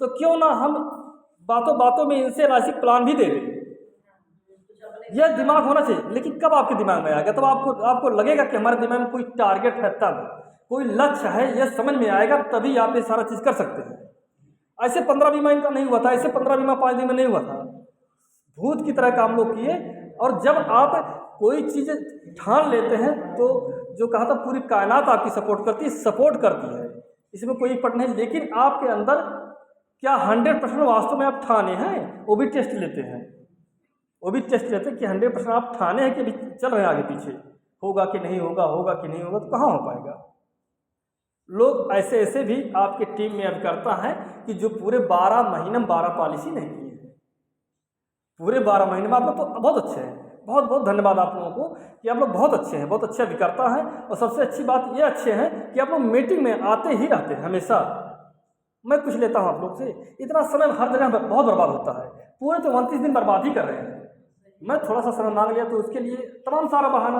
तो क्यों ना हम बातों बातों में इनसे राशि प्लान भी दे दें। यह दिमाग होना चाहिए। लेकिन कब आपके दिमाग में आएगा? तब आपको लगेगा कि हमारे दिमाग में कोई टारगेट है, तब कोई लक्ष्य है, यह समझ में आएगा, तभी आप ये सारा चीज़ कर सकते हैं। ऐसे 15 बीमा इनका नहीं हुआ था, ऐसे 15 बीमा 5 दिन में नहीं हुआ था। भूत की तरह काम लोग किए। और जब आप कोई चीज़ ठान लेते हैं तो जो कहा था पूरी कायनात आपकी सपोर्ट करती है, इसमें कोई पट नहीं। लेकिन आपके अंदर क्या 100% वास्तव में आप ठाने हैं? वो भी टेस्ट लेते हैं, वो भी टेस्ट लेते हैं कि 100% आप ठाने हैं कि अभी चल रहे हैं आगे पीछे, होगा कि नहीं होगा, होगा कि नहीं होगा, तो कहाँ हो पाएगा। लोग ऐसे ऐसे भी आपके टीम में अब करता है कि जो पूरे 12 महीने में 12 पॉलिसी नहीं की है। पूरे 12 महीने में आप लोग तो बहुत अच्छे हैं, बहुत बहुत धन्यवाद आप लोगों को कि आप लोग बहुत अच्छे हैं, बहुत अच्छा अभिकर्ता हैं। और सबसे अच्छी बात ये अच्छे हैं कि आप लोग मीटिंग में आते ही रहते हैं हमेशा। मैं कुछ लेता हूँ आप लोग से, इतना समय हर जगह बहुत बर्बाद होता है। पूरे तो 29 दिन बर्बाद ही कर रहे हैं। मैं थोड़ा सा समय मांग लिया तो उसके लिए तमाम सारा बहाना,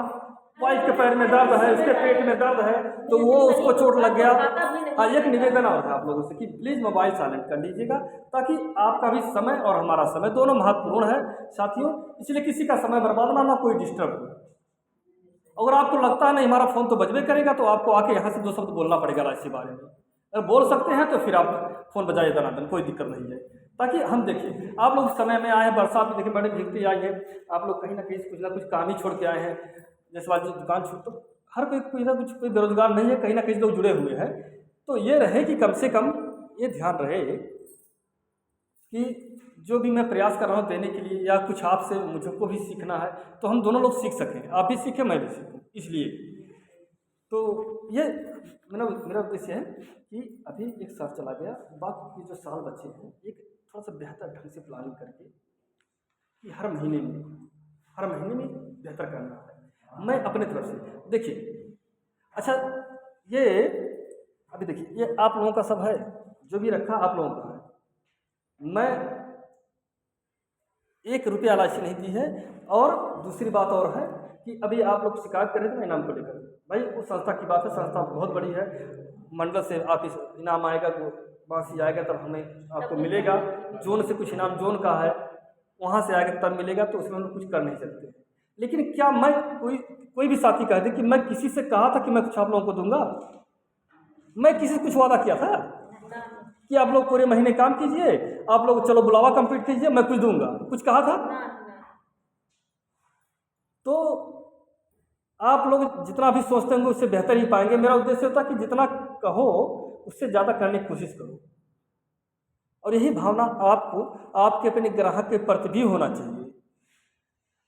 वाइफ के पैर में दर्द है, उसके पेट में दर्द है, तो वो उसको चोट लग गया। हाँ, एक निवेदन और है आप लोगों से कि प्लीज़ मोबाइल साइलेंट कर लीजिएगा, ताकि आपका भी समय और हमारा समय दोनों महत्वपूर्ण है साथियों। इसलिए किसी का समय बर्बाद ना कोई डिस्टर्ब हो। अगर आपको लगता है नहीं हमारा फ़ोन तो बजबे करेगा, तो आपको आके यहाँ से 2 शब्द बोलना पड़ेगा इसी बारे में। अगर बोल सकते हैं तो फिर आप फ़ोन बजाइए दनादन, कोई दिक्कत नहीं है। ताकि हम देखिए आप लोग समय में आए, बरसात में देखिए बड़े भीगते आई है, आप लोग कहीं ना कहीं कुछ ना कुछ काम ही छोड़ के आए हैं। जैसे वाली दुकान छोड़, तो हर कोई ना कुछ, कोई बेरोजगार नहीं है, कहीं ना कहीं लोग जुड़े हुए हैं। तो ये रहे कि कम से कम ये ध्यान रहे कि जो भी मैं प्रयास कर रहा हूँ देने के लिए, या कुछ आपसे मुझको भी सीखना है, तो हम दोनों लोग सीख सकें, आप भी सीखें मैं भी सीखूँ। इसलिए तो ये मेरा उद्देश्य है कि अभी एक साल चला गया, बाकी के जो साल बचे हैं एक थोड़ा सा बेहतर ढंग से प्लानिंग करके कि हर महीने में बेहतर करना है मैं अपने तरफ से। देखिए अच्छा, ये अभी देखिए ये आप लोगों का सब है, जो भी रखा आप लोगों का है। मैं 1 रुपया एलआईसी नहीं दी है। और दूसरी बात और है कि अभी आप लोग शिकायत कर रहे थे ना इनाम को लेकर, भाई वो संस्था की बात है, संस्था बहुत बड़ी है, मंडल से आप इस इनाम आएगा, वहाँ से आएगा तब हमें आपको मिलेगा। जोन से कुछ इनाम जोन का है, वहाँ से आएगा तब मिलेगा, तो उसमें हम लोग कुछ कर नहीं सकते। लेकिन क्या मैं कोई भी साथी कह दे कि मैं किसी से कहा था कि मैं कुछ आप लोगों को दूंगा? मैं किसी से कुछ वादा किया था कि आप लोग पूरे महीने काम कीजिए, आप लोग चलो बुलावा कंप्लीट कीजिए, मैं कुछ दूंगा? कुछ कहा था? तो आप लोग जितना भी सोचते होंगे उससे बेहतर ही पाएंगे। मेरा उद्देश्य होता है कि जितना कहो उससे ज़्यादा करने की कोशिश करो। और यही भावना आपको आपके अपने ग्राहक के प्रति भी होना चाहिए,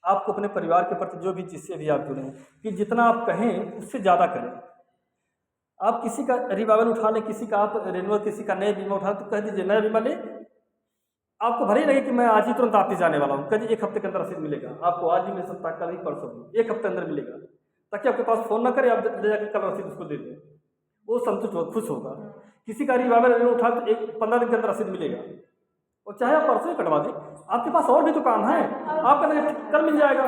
आपको अपने परिवार के प्रति, जो भी जिससे भी आप जुड़े हैं, कि जितना आप कहें उससे ज़्यादा करें। आप किसी का रिवाइवल उठा लें, किसी का आप रेनुअल, किसी का नया बीमा उठा, तो कह दीजिए नया बीमा ले, आपको भले ही लगे कि मैं आज ही तुरंत ऑफिस जाने वाला हूँ, कल 1 हफ्ते के अंदर रसीद मिलेगा आपको, आज ही मिल सकता है, कल ही परसों भी, 1 हफ्ते अंदर मिलेगा, ताकि आपके पास फ़ोन ना करे, आप ले जाकर कल रसीद उसको दे दें, वो संतुष्ट हो, खुश होगा। किसी का रिवाइवल उठा तो 15 दिन के अंदर रसीद मिलेगा, और चाहे आप परसों ही कटवा दें, आपके पास और भी तो काम है, आपका नहीं कल मिल जाएगा।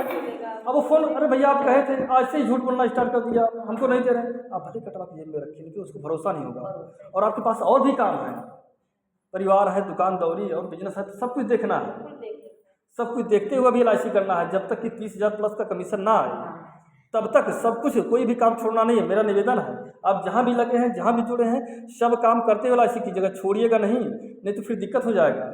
अब वो फ़ोन, अरे भैया आप कहे थे, आज से ही झूठ बोलना स्टार्ट कर दिया, हमको नहीं दे रहे, आप भले कटवा के जेब में रखिए, लेकिन उसको भरोसा नहीं होगा। और आपके पास और भी काम है, परिवार है, दुकान दौरी और बिजनेस है, सब कुछ देखना है। सब कुछ देखते हुए भी एलआईसी करना है। जब तक कि 30,000 प्लस का कमीशन ना आए तब तक सब कुछ, कोई भी काम छोड़ना नहीं है, मेरा निवेदन है। आप जहाँ भी लगे हैं, जहाँ भी जुड़े हैं, सब काम करते हुए एलआईसी कीजिएगा, छोड़िएगा नहीं तो फिर दिक्कत हो जाएगा।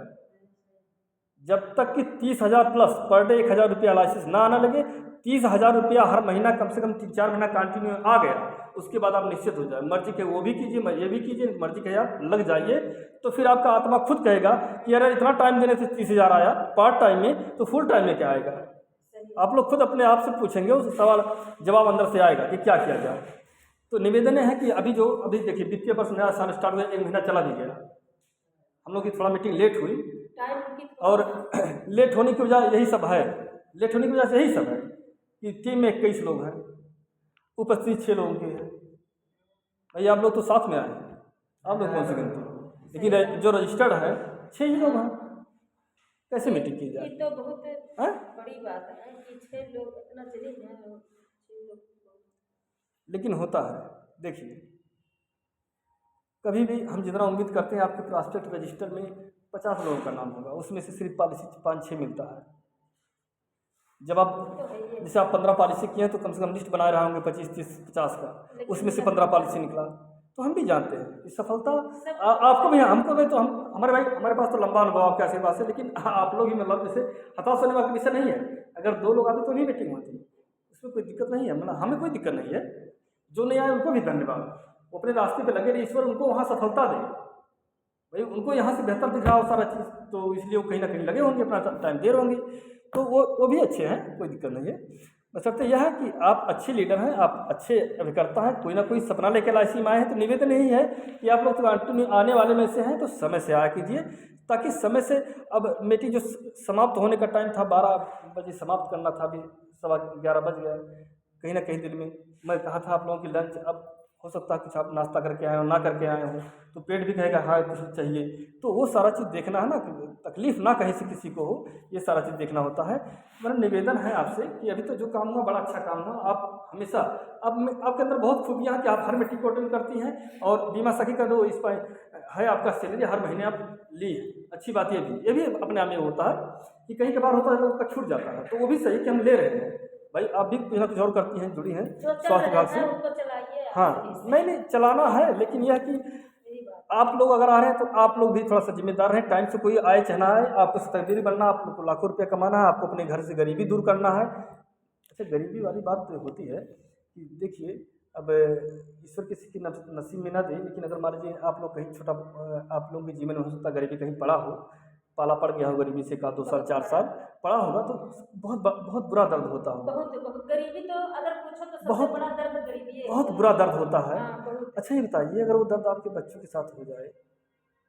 जब तक कि 30,000 प्लस पर डे 1,000 रुपया एलआईसी ना आना लगे, 30,000 रुपया हर महीना कम से कम 3-4 महीना कंटिन्यू आ गया, उसके बाद आप निश्चित हो जाए, मर्जी के वो भी कीजिए, ये भी कीजिए, मर्जी के आप लग जाइए, तो फिर आपका आत्मा खुद कहेगा कि अरे इतना टाइम देने से 30,000 आया पार्ट टाइम में, तो फुल टाइम में क्या आएगा? आप लोग खुद अपने आप से पूछेंगे, उस सवाल जवाब अंदर से आएगा कि क्या किया जाए। तो निवेदन है कि अभी देखिए वित्तीय वर्ष नया साल स्टार्ट हुआ, 1 महीना चला भी गया, हम लोग की थोड़ा मीटिंग लेट हुई, और लेट होने की वजह यही सब है, लेट होने की वजह से यही सब है कि टीम में 21 लोग हैं, उपस्थित 6 लोगों की है। भैया आप लोग तो साथ में आए, आप लोग कौन से गिनते, लेकिन जो रजिस्टर्ड है 6 ही लोग हैं, कैसे मीटिंग की जाए? ये तो बहुत बड़ी बात है कि 6 लोग इतना चले हैं, 6 लोग। लेकिन होता है, देखिए कभी भी हम जितना उम्मीद करते हैं आपके प्रॉस्पेक्ट रजिस्टर में 50 लोगों का नाम होगा, उसमें से सिर्फ पॉलिसी 5-6 मिलता है। जब आप जैसे आप 15 पॉलिसी किए हैं तो कम से कम लिस्ट बनाए रहे होंगे 25, 30, 50 का, उसमें से 15 पॉलिसी निकला। तो हम भी जानते हैं कि सफलता आपको भी, हमको भी, तो हम हमारे पास तो लंबा अनुभव आपके आशीर्वाद से, लेकिन आप लोग ही मतलब जैसे हताश होने वाला विषय नहीं है। अगर 2 लोग आते तो नहीं मीटिंग होती, उसमें कोई दिक्कत नहीं है, मतलब हमें कोई दिक्कत नहीं है। जो नहीं आए उनको भी धन्यवाद, वो अपने रास्ते पे लगे रहे, ईश्वर उनको वहाँ सफलता दे। भाई उनको यहाँ से बेहतर दिख रहा हो सारा चीज़, तो इसलिए वो कहीं ना कहीं लगे होंगे, अपना टाइम दे रहे होंगे, तो वो भी अच्छे हैं, कोई दिक्कत नहीं है। बशर्ते यह है कि आप अच्छे लीडर हैं, आप अच्छे अभिकर्ता हैं, कोई ना कोई सपना लेकर LIC में आए हैं, तो निवेदन यही है कि आप लोग तो आने वाले में से हैं तो समय से आया कीजिए, ताकि समय से, अब मीटिंग जो समाप्त होने का टाइम था 12 बजे समाप्त करना था, अभी 11:15 बज गया। कहीं ना कहीं दिल में मैं कहा था आप लोगों की लंच, अब हो सकता है कुछ आप नाश्ता करके आए हो, ना करके आए हो, तो पेट भी कहेगा हाँ कुछ चाहिए, तो वो सारा चीज़ देखना है ना, तकलीफ़ ना कहीं से किसी को हो, ये सारा चीज़ देखना होता है। मेरा निवेदन है आपसे कि अभी तो जो काम हुआ बड़ा अच्छा काम हुआ, आप हमेशा, अब आपके अंदर बहुत खूबियाँ हैं कि आप हर मीटिंग को अटेंड करती हैं, और बीमा सखी का जो इस पर है आपका सैलरी हर महीने आप ली है, अच्छी बात ये भी अपने आप में होता है कि कहीं कभार होता है लोगों का छूट जाता है, तो वो भी सही कि हम ले रहे हैं। भाई आप भी कुछ ना कुछ और करती हैं, जुड़ी हैं स्वास्थ्य विभाग से। हाँ नहीं चलाना है, लेकिन यह है कि आप लोग अगर आ रहे हैं तो आप लोग भी थोड़ा सा जिम्मेदार हैं। टाइम से कोई आए चाहे ना आए, आपको तकदीर बनना, आप लोग को लाखों रुपया कमाना है, आपको अपने घर से गरीबी दूर करना है। अच्छा, गरीबी वाली बात तो होती है कि देखिए, अब ईश्वर किसी की नसीब में ना दे, लेकिन अगर मान लीजिए आप लोग कहीं छोटा, आप लोगों के जीवन में हो सकता है गरीबी कहीं पड़ा हो, पाला पड़ गया हो गरीबी से, का 2 साल 4 साल पड़ा होगा, तो बहुत बुरा दर्द होता होगा। बहुत गरीबी तो अगर पूछो तो सबसे बहुत बड़ा दर्द गरीबी है, बहुत बुरा दर्द होता है। बहुत। अच्छा ये बताइए, अगर वो दर्द आपके बच्चों के साथ हो जाए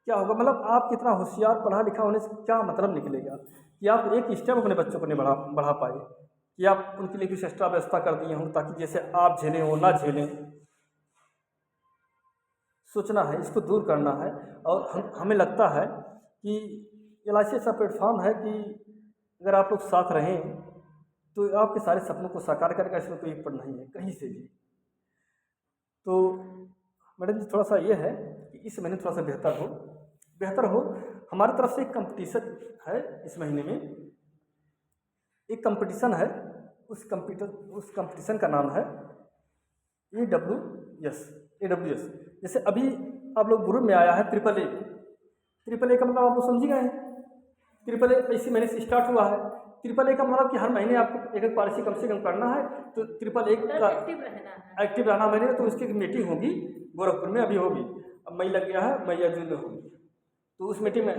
क्या होगा? मतलब आप कितना होशियार पढ़ा लिखा होने से क्या मतलब निकलेगा कि आप एक स्टेप अपने बच्चों को नहीं बढ़ा पाए, कि आप उनके लिए कुछ एक्स्ट्रा व्यवस्था कर दिए हों ताकि जैसे आप झेलें वो ना झेलें। सोचना है, इसको दूर करना है, और हमें लगता है कि LIC ऐसा प्लेटफॉर्म है कि अगर आप लोग साथ रहें तो आपके सारे सपनों को साकार करेगा, इसमें कोई पड़ नहीं है कहीं से भी। तो मैडम जी थोड़ा सा ये है कि इस महीने थोड़ा सा बेहतर हो। हमारी तरफ से एक कंपटीशन है इस महीने में, एक कंपटीशन है, उस कंपटीशन का नाम है AWS। जैसे अभी आप लोग ग्रुप में आया है AAA का मतलब आप लोग समझ गए हैं। AAA इसी महीने से स्टार्ट हुआ है। AAA का मतलब कि हर महीने आपको एक पॉलिसी कम से कम करना है, तो AAA का एक्टिव रहना महीने, तो उसकी मीटिंग होगी गोरखपुर में, अभी होगी, अब मई लग गया है, मई या जून में होगी, तो उस मीटिंग में,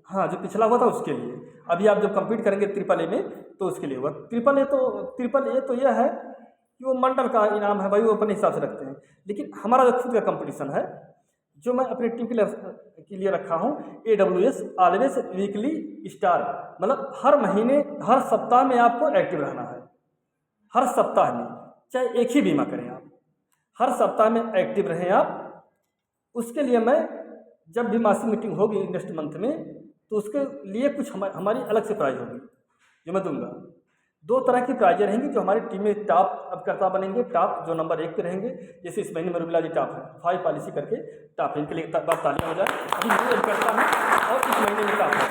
हाँ जो पिछला हुआ था उसके लिए, अभी आप जब कंप्लीट करेंगे AAA में तो उसके लिए होगा। AAA तो यह है कि वो मंडल का इनाम है भाई, वो अपने हिसाब से रखते हैं, लेकिन हमारा जो खुद का कंपटीशन है जो मैं अपनी टीम के लिए रखा हूँ, AWS ऑलवेज वीकली स्टार, मतलब हर महीने हर सप्ताह में आपको एक्टिव रहना है। हर सप्ताह में, चाहे एक ही बीमा करें आप, हर सप्ताह में एक्टिव रहें आप। उसके लिए मैं जब भी मासिक मीटिंग होगी नेक्स्ट मंथ में, तो उसके लिए कुछ हमारी अलग से प्राइज होगी जो मैं दूंगा। 2 तरह की प्राइजें रहेंगी जो हमारी टीम में टॉप अभिकर्ता बनेंगे, टॉप जो नंबर 1 पे रहेंगे। जैसे इस महीने में रुबिला जी टॉप है, 5 पॉलिसी करके टॉप है, इनके लिए बात तालियां हो जाए। अभी ये अभिकर्ता है और इस महीने में टॉप है,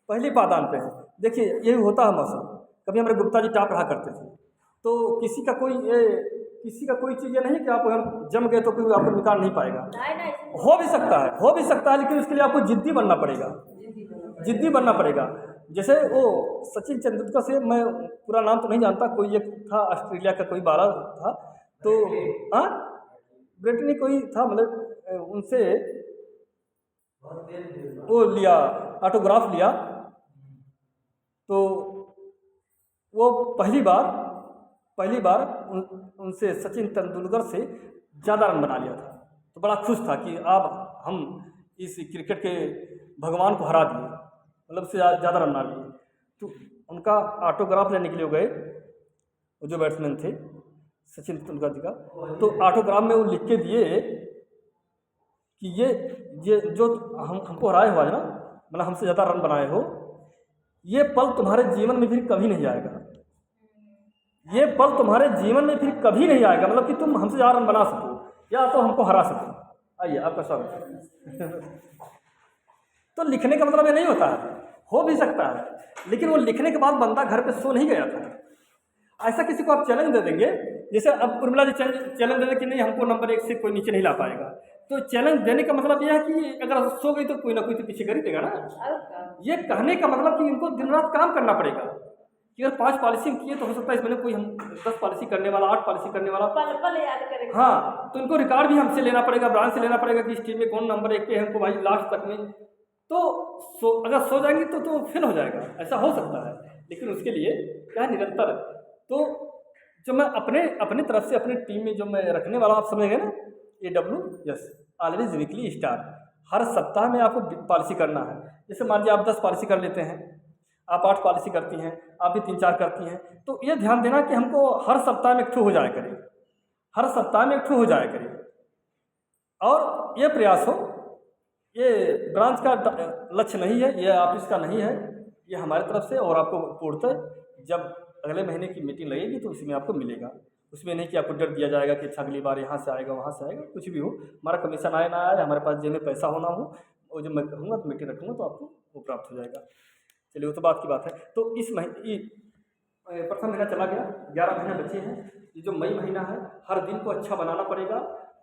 पहले पादान पे है। देखिए यही होता है मौसम, कभी हमारे गुप्ता जी टॉप रहा करते थे, तो किसी का कोई चीज़ ये नहीं कि आप अगर जम गए तो कोई आपको निकाल नहीं पाएगा। हो भी सकता है, लेकिन उसके लिए आपको जिद्दी बनना पड़ेगा। जैसे वो सचिन तेंदुलकर से, मैं पूरा नाम तो नहीं जानता, कोई एक था ऑस्ट्रेलिया का, कोई 12 था, तो हाँ ब्रिटेन कोई था, मतलब उनसे वो लिया, ऑटोग्राफ लिया, तो वो पहली बार उनसे सचिन तेंदुलकर से ज़्यादा रन बना लिया था, तो बड़ा खुश था कि अब हम इस क्रिकेट के भगवान को हरा दिए, मतलब उससे ज़्यादा रन बना लिए। तो उनका ऑटोग्राफ लेने के लिए गए, वो जो बैट्समैन थे सचिन तेंदुलकर जी का, तो ऑटोग्राफ में वो लिख के दिए कि ये जो हमको हराए हुआ है ना, मतलब हमसे ज़्यादा रन बनाए हो, ये पल तुम्हारे जीवन में फिर कभी नहीं आएगा, मतलब कि तुम हमसे ज़्यादा रन बना सको या तो हमको हरा सको। आइए, आपका स्वागत है। तो लिखने का मतलब ये नहीं होता है, हो भी सकता है, लेकिन वो लिखने के बाद बंदा घर पे सो नहीं गया था। ऐसा किसी को आप चैलेंज दे देंगे, जैसे अब उर्मिला जी चैलेंज दे दें कि नहीं हमको नंबर 1 से कोई नीचे नहीं ला पाएगा, तो चैलेंज देने का मतलब यह है कि अगर सो गई तो कोई ना कोई तो पीछे कर ही देगा ना। और क्या? ये कहने का मतलब कि इनको दिन रात काम करना पड़ेगा कि अगर 5 पॉलिसी किए तो हो सकता है इस महीने कोई हम 10 पॉलिसी करने वाला, 8 पॉलिसी करने वाला। पल पल याद करेंगे। हाँ, तो इनको रिकॉर्ड भी हमसे लेना पड़ेगा, ब्रांच से लेना पड़ेगा कि इस टीम में कौन नंबर 1 पे है, हमको भाई लास्ट तक में। तो अगर सो जाएंगे तो फेल हो जाएगा, ऐसा हो सकता है। लेकिन उसके लिए क्या है, निरंतर। तो जो मैं अपने तरफ से अपनी टीम में जो मैं रखने वाला हूं, आप समझ गए ना, AWS ऑलवेज वीकली स्टार, हर सप्ताह में आपको पॉलिसी करना है। जैसे मान लीजिए आप 10 पॉलिसी कर लेते हैं, आप 8 पॉलिसी करती हैं, आप भी 3-4 करती हैं, तो ये ध्यान देना कि हमको हर सप्ताह में एक ठो हो जाया करे, हर सप्ताह में एक ठो हो जाया करे। और ये प्रयास हो, ये ब्रांच का लक्ष्य नहीं है, ये ऑफिस का नहीं है, ये हमारी तरफ से। और आपको पूर्णतः जब अगले महीने की मीटिंग लगेगी तो उसमें आपको मिलेगा। उसमें नहीं कि आपको डर दिया जाएगा कि अच्छा अगली बार यहाँ से आएगा वहाँ से आएगा, कुछ भी हो, हमारा कमीशन आए ना आए, हमारे पास जेब में पैसा होना हो, और जब मैं कहूँगा तो मीटिंग रखूँगा तो आपको वो प्राप्त हो जाएगा। चलिए, वो तो बात की बात है। तो इस महीने प्रथम महीना चला गया, 11 महीने बचे हैं। ये जो मई महीना है, हर दिन को अच्छा बनाना पड़ेगा।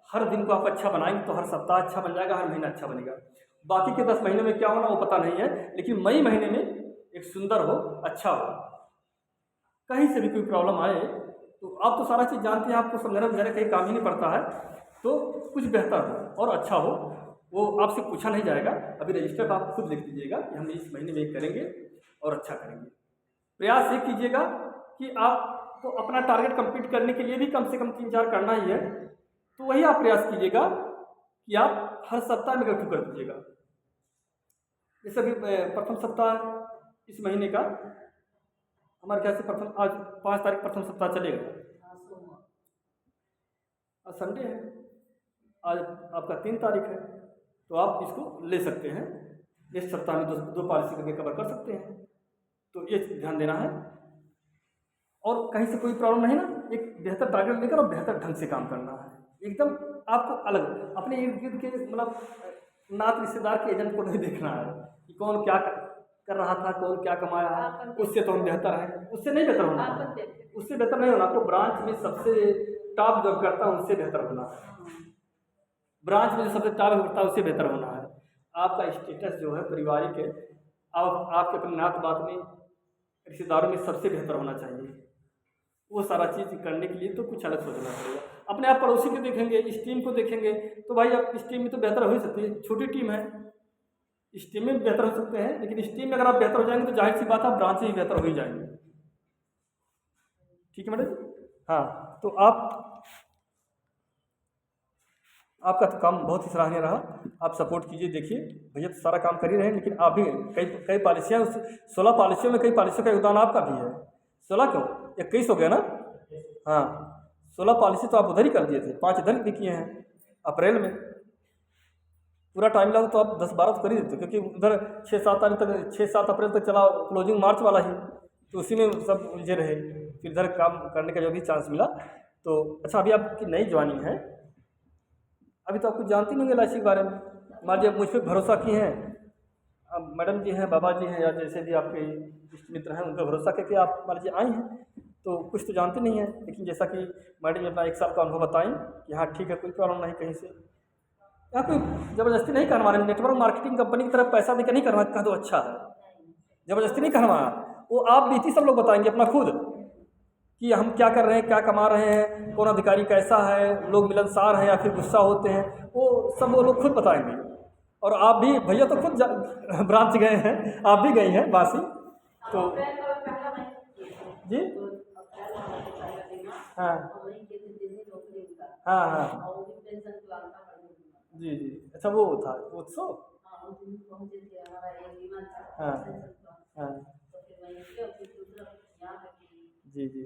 हर दिन को आप अच्छा बनाएंगे तो हर सप्ताह अच्छा बन जाएगा, हर महीना अच्छा बनेगा। बाकी के 10 महीने में क्या होना वो पता नहीं है, लेकिन मई महीने में एक सुंदर हो, अच्छा हो। कहीं से भी कोई प्रॉब्लम आए तो आप तो सारा चीज़ जानते हैं, आपको समझाना बुझाना कहीं काम ही नहीं पड़ता है। तो कुछ बेहतर हो और अच्छा हो, वो आपसे पूछा नहीं जाएगा। अभी रजिस्टर पर आप खुद लिख दीजिएगा कि हम इस महीने में एक करेंगे और अच्छा करेंगे। प्रयास ये कीजिएगा कि आपको अपना टारगेट कंप्लीट करने के लिए भी कम से कम 3-4 करना ही है, तो वही आप प्रयास कीजिएगा कि आप हर सप्ताह में इकट्ठू कर दीजिएगा। जैसे अभी प्रथम सप्ताह इस महीने का हमारे ख्याल से प्रथम, आज 5 तारीख प्रथम सप्ताह चलेगा, आज संडे है, आज आपका 3 तारीख है, तो आप इसको ले सकते हैं। इस सप्ताह में 2 पॉलिसी करके कवर कर सकते हैं, तो ये ध्यान देना है। और कहीं से कोई प्रॉब्लम नहीं ना, एक बेहतर टारगेट लेकर और बेहतर ढंग से काम करना है, एकदम आपको अलग। अपने इर्द गिर्द के मतलब नात रिश्तेदार के एजेंट को नहीं देखना है कि कौन क्या कर रहा था, कौन क्या कमाया है, उससे तो हम बेहतर है, उससे नहीं बेहतर होना है, उससे बेहतर नहीं होना। आपको ब्रांच में सबसे टॉप जॉब करता है उससे बेहतर होना है, ब्रांच में जो सबसे टॉप करता है उससे बेहतर होना है। आपका स्टेटस जो है पारिवारिक है, आपके अपने नात बात में रिश्तेदारों में सबसे बेहतर होना चाहिए। वो सारा चीज़ करने के लिए तो कुछ अलग सोचना पड़ेगा। अपने आप पड़ोसी को देखेंगे, इस टीम को देखेंगे, तो भाई आप इस टीम में तो बेहतर हो ही सकती है, छोटी टीम है, इस टीम में बेहतर हो सकते हैं, लेकिन इस टीम में अगर आप बेहतर हो जाएंगे तो जाहिर सी बात है आप ब्रांच से ही बेहतर हो ही जाएंगे। ठीक है मैडम? हाँ, तो आपका तो काम बहुत ही सराहनीय रहा, आप सपोर्ट कीजिए। देखिए भैया तो सारा काम कर ही रहे हैं, लेकिन आप भी कई पॉलिसियाँ, उस 16 पॉलिसियों में कई पॉलिसियों का योगदान आपका भी है। 16 क्यों, 21 हो गया ना? हाँ, 16 पॉलिसी तो आप उधर ही कर दिए थे, 5 इधर भी किए हैं अप्रैल में। पूरा टाइम लगा तो आप 10-12 तो कर ही देते, क्योंकि उधर 6-7 तारीख तक, 6-7 अप्रैल तक चला, क्लोजिंग मार्च वाला ही, तो उसी में सब उलझे रहे। फिर इधर काम करने का जो भी चांस मिला तो अच्छा। अभी आपकी नई ज्वाइनिंग है, अभी तो आप कुछ जानती नहीं LIC के बारे में। मान लीजिए मुझ पर भरोसा किए हैं, अब मैडम जी हैं, बाबा जी हैं, या जैसे भी आपके इष्ट मित्र हैं, उन पर भरोसा करके आप मान लीजिए आई हैं, तो कुछ तो जानते नहीं हैं। लेकिन जैसा कि मैडम जी अपना 1 साल का अनुभव बताएं कि हाँ ठीक है, कोई प्रॉब्लम नहीं कहीं से, यहाँ कोई ज़बरदस्ती नहीं करवाना। नेटवर्क मार्केटिंग कंपनी की तरफ पैसा देकर नहीं करवा, कह दो अच्छा है, ज़बरदस्ती नहीं करवाना। वो आप बीती सब लोग बताएंगे अपना खुद कि हम क्या कर रहे हैं, क्या कमा रहे हैं, कौन अधिकारी कैसा है, लोग मिलनसार हैं या फिर गुस्सा होते हैं, वो सब वो लोग खुद बताएंगे। और आप भी भैया तो खुद ब्रांच गए हैं, आप भी गई हैं बासी, तो जी हाँ हाँ हाँ जी जी, अच्छा वो था उत्सव, हाँ हाँ जी जी,